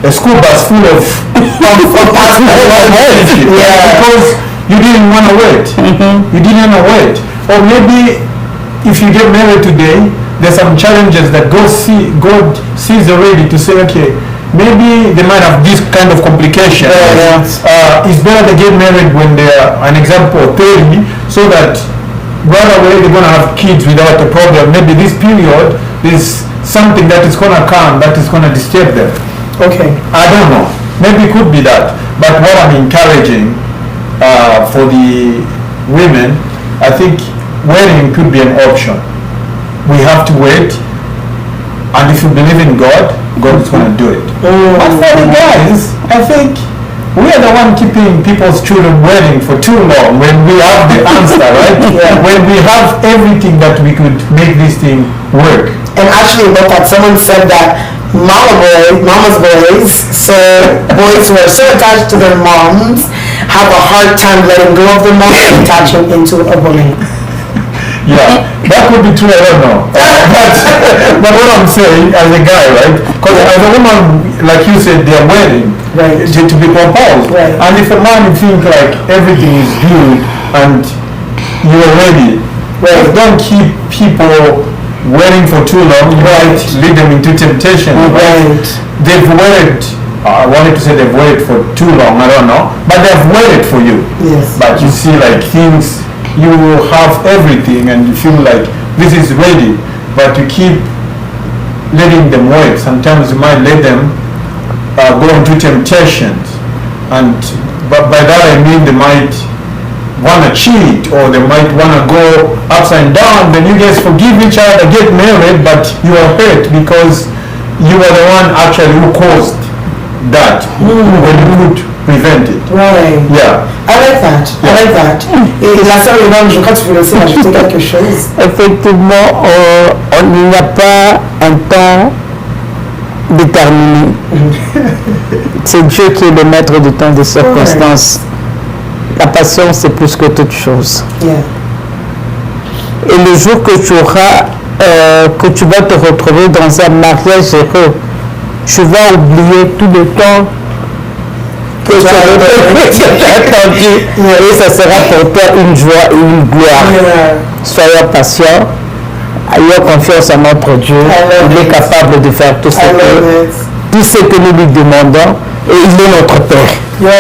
a school bus full of past relationship.
Yeah.
Because you didn't want to wait. You didn't want to wait. Or maybe if you get married today, there's some challenges that God sees already to say, okay, maybe they might have this kind of complication. It's better they get married when they're, an example, 30, so that right away they're going to have kids without a problem. Maybe this period, there's something that is going to come that is going to disturb them.
Okay.
I don't know. Maybe it could be that. But what I'm encouraging for the women, I think waiting could be an option. We have to wait, and if you believe in God, God is going to do it. But for the guys, I think we are the one keeping people's children waiting for too long when we have the answer, right? When we have everything that we could make this thing work.
And actually, look at someone said that mama's boys, so boys who are so attached to their moms have a hard time letting go of their mom and attaching into a woman.
Yeah, that could be true, I don't know. But what I'm saying as a guy, right? Because as a woman, like you said, they're waiting
Right.
to be proposed.
Right.
And if a man you think like everything is good and you're ready,
Right.
don't keep people waiting for too long. You might lead them into temptation.
Right.
They've waited. I wanted to say they've waited for too long, I don't know. But they've waited for you.
Yes.
But you see like things, you have everything and you feel like this is ready, but you keep letting them wait. Sometimes you might let them go into temptations, and but by that I mean they might want to cheat, or they might want to go upside down. Then you guys forgive each other, get married, but you are hurt because you are the one actually who caused that when you could prevent it.
Right.
Yeah.
I like that. I like that. Et la sœur Yolande, je crois que tu voulais aussi ajouter quelque chose.
Effectivement, il n'y a pas un temps déterminé. C'est Dieu qui est le maître du temps des circonstances. La patience, c'est plus que toute chose.
Yeah.
Et le jour que tu auras, que tu vas te retrouver dans un mariage heureux, tu vas oublier tout le temps que tu as attendu. Et ça sera pour toi une joie et une gloire.
Yeah.
Soyons patients, ayons confiance en notre Dieu. Il est capable de faire tout ce que nous lui demandons, et il est notre Père.
Yes.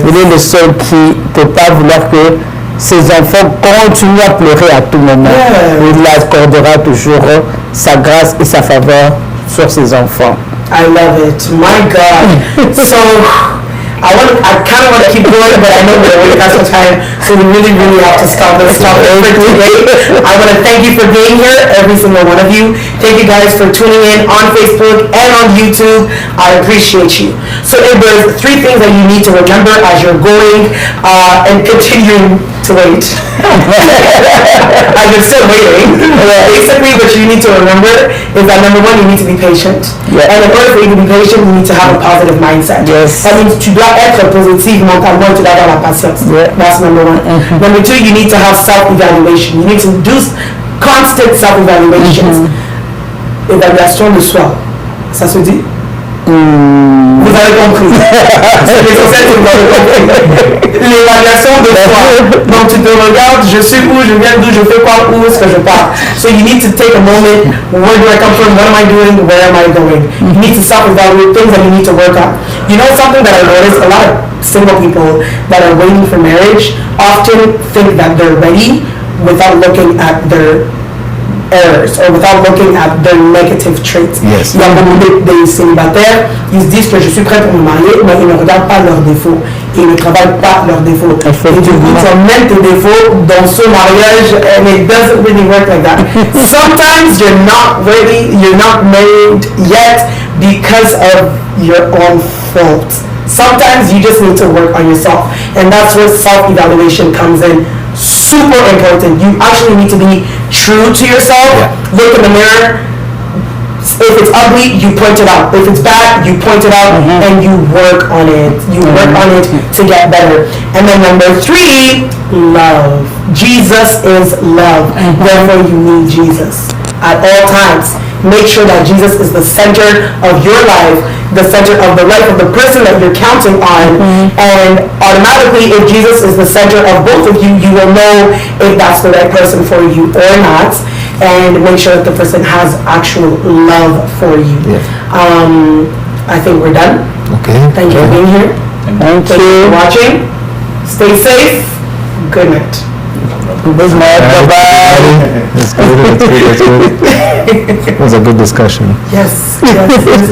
Il est le seul qui ne peut pas vouloir que ses enfants continuent à pleurer à tout moment.
Yeah.
Il accordera toujours sa grâce et sa faveur sur ses enfants.
I love it. My God. So, I kind of want to keep going, but I know we're already past the time, so we really, really have to stop this topic for today. I want to thank you for being here, every single one of you. Thank you guys for tuning in on Facebook and on YouTube. I appreciate you. So if there's 3 things that you need to remember as you're going and continuing to wait. I've been still waiting. Basically, what you need to remember is that number 1, you need to be patient.
Yeah.
And in order for you to be patient, you need to have a positive mindset.
Yes.
That means tu dois être positif mentalement, tu dois avoir la patience.
Yeah.
That's number 1. Number 2, you need to have self-evaluation. You need to do constant self-evaluations. Évaluation de soi. Ça se dit? Vous avez compris. C'est l'essentiel que vous avez compris. L'évaluation de soi. Donc tu te regardes, je suis où, je viens d'où, je fais quoi, où est-ce que je pars. So you need to take a moment, where do I come from, what am I doing, where am I going. You need to self-evaluate things that you need to work on. You know something that I noticed, a lot of single people that are waiting for marriage often think that they're ready without looking at their errors or without looking at their negative traits.
Yes.
Il y a beaucoup de célibataires, ils se disent que je suis prêt pour me marier, mais ils ne regardent pas leurs défauts et ils ne travaillent pas leurs défauts. Et du coup, tu amènes tes défauts dans ce mariage and it doesn't really work like that. Sometimes you're not ready, you're not married yet because of your own fault. Sometimes you just need to work on yourself, and that's where self-evaluation comes in. Super important. You actually need to be true to yourself.
Yeah.
Look in the mirror. If it's ugly, you point it out. If it's bad, you point it out and you work on it. You work on it to get better. And then number 3, love. Jesus is love. Therefore, you need Jesus at all times. Make sure that Jesus is the center of your life, the center of the life of the person that you're counting on. And automatically, if Jesus is the center of both of you, you will know if that's the right person for you or not. And make sure that the person has actual love for you.
Yeah.
I think we're done.
Okay.
Thank you for being here.
Thank
Thank you
you.
for watching. Stay safe. Good night.
Good night. Bye-bye.
That's good. That's good. That's good. It was a good discussion.
Yes. Yes.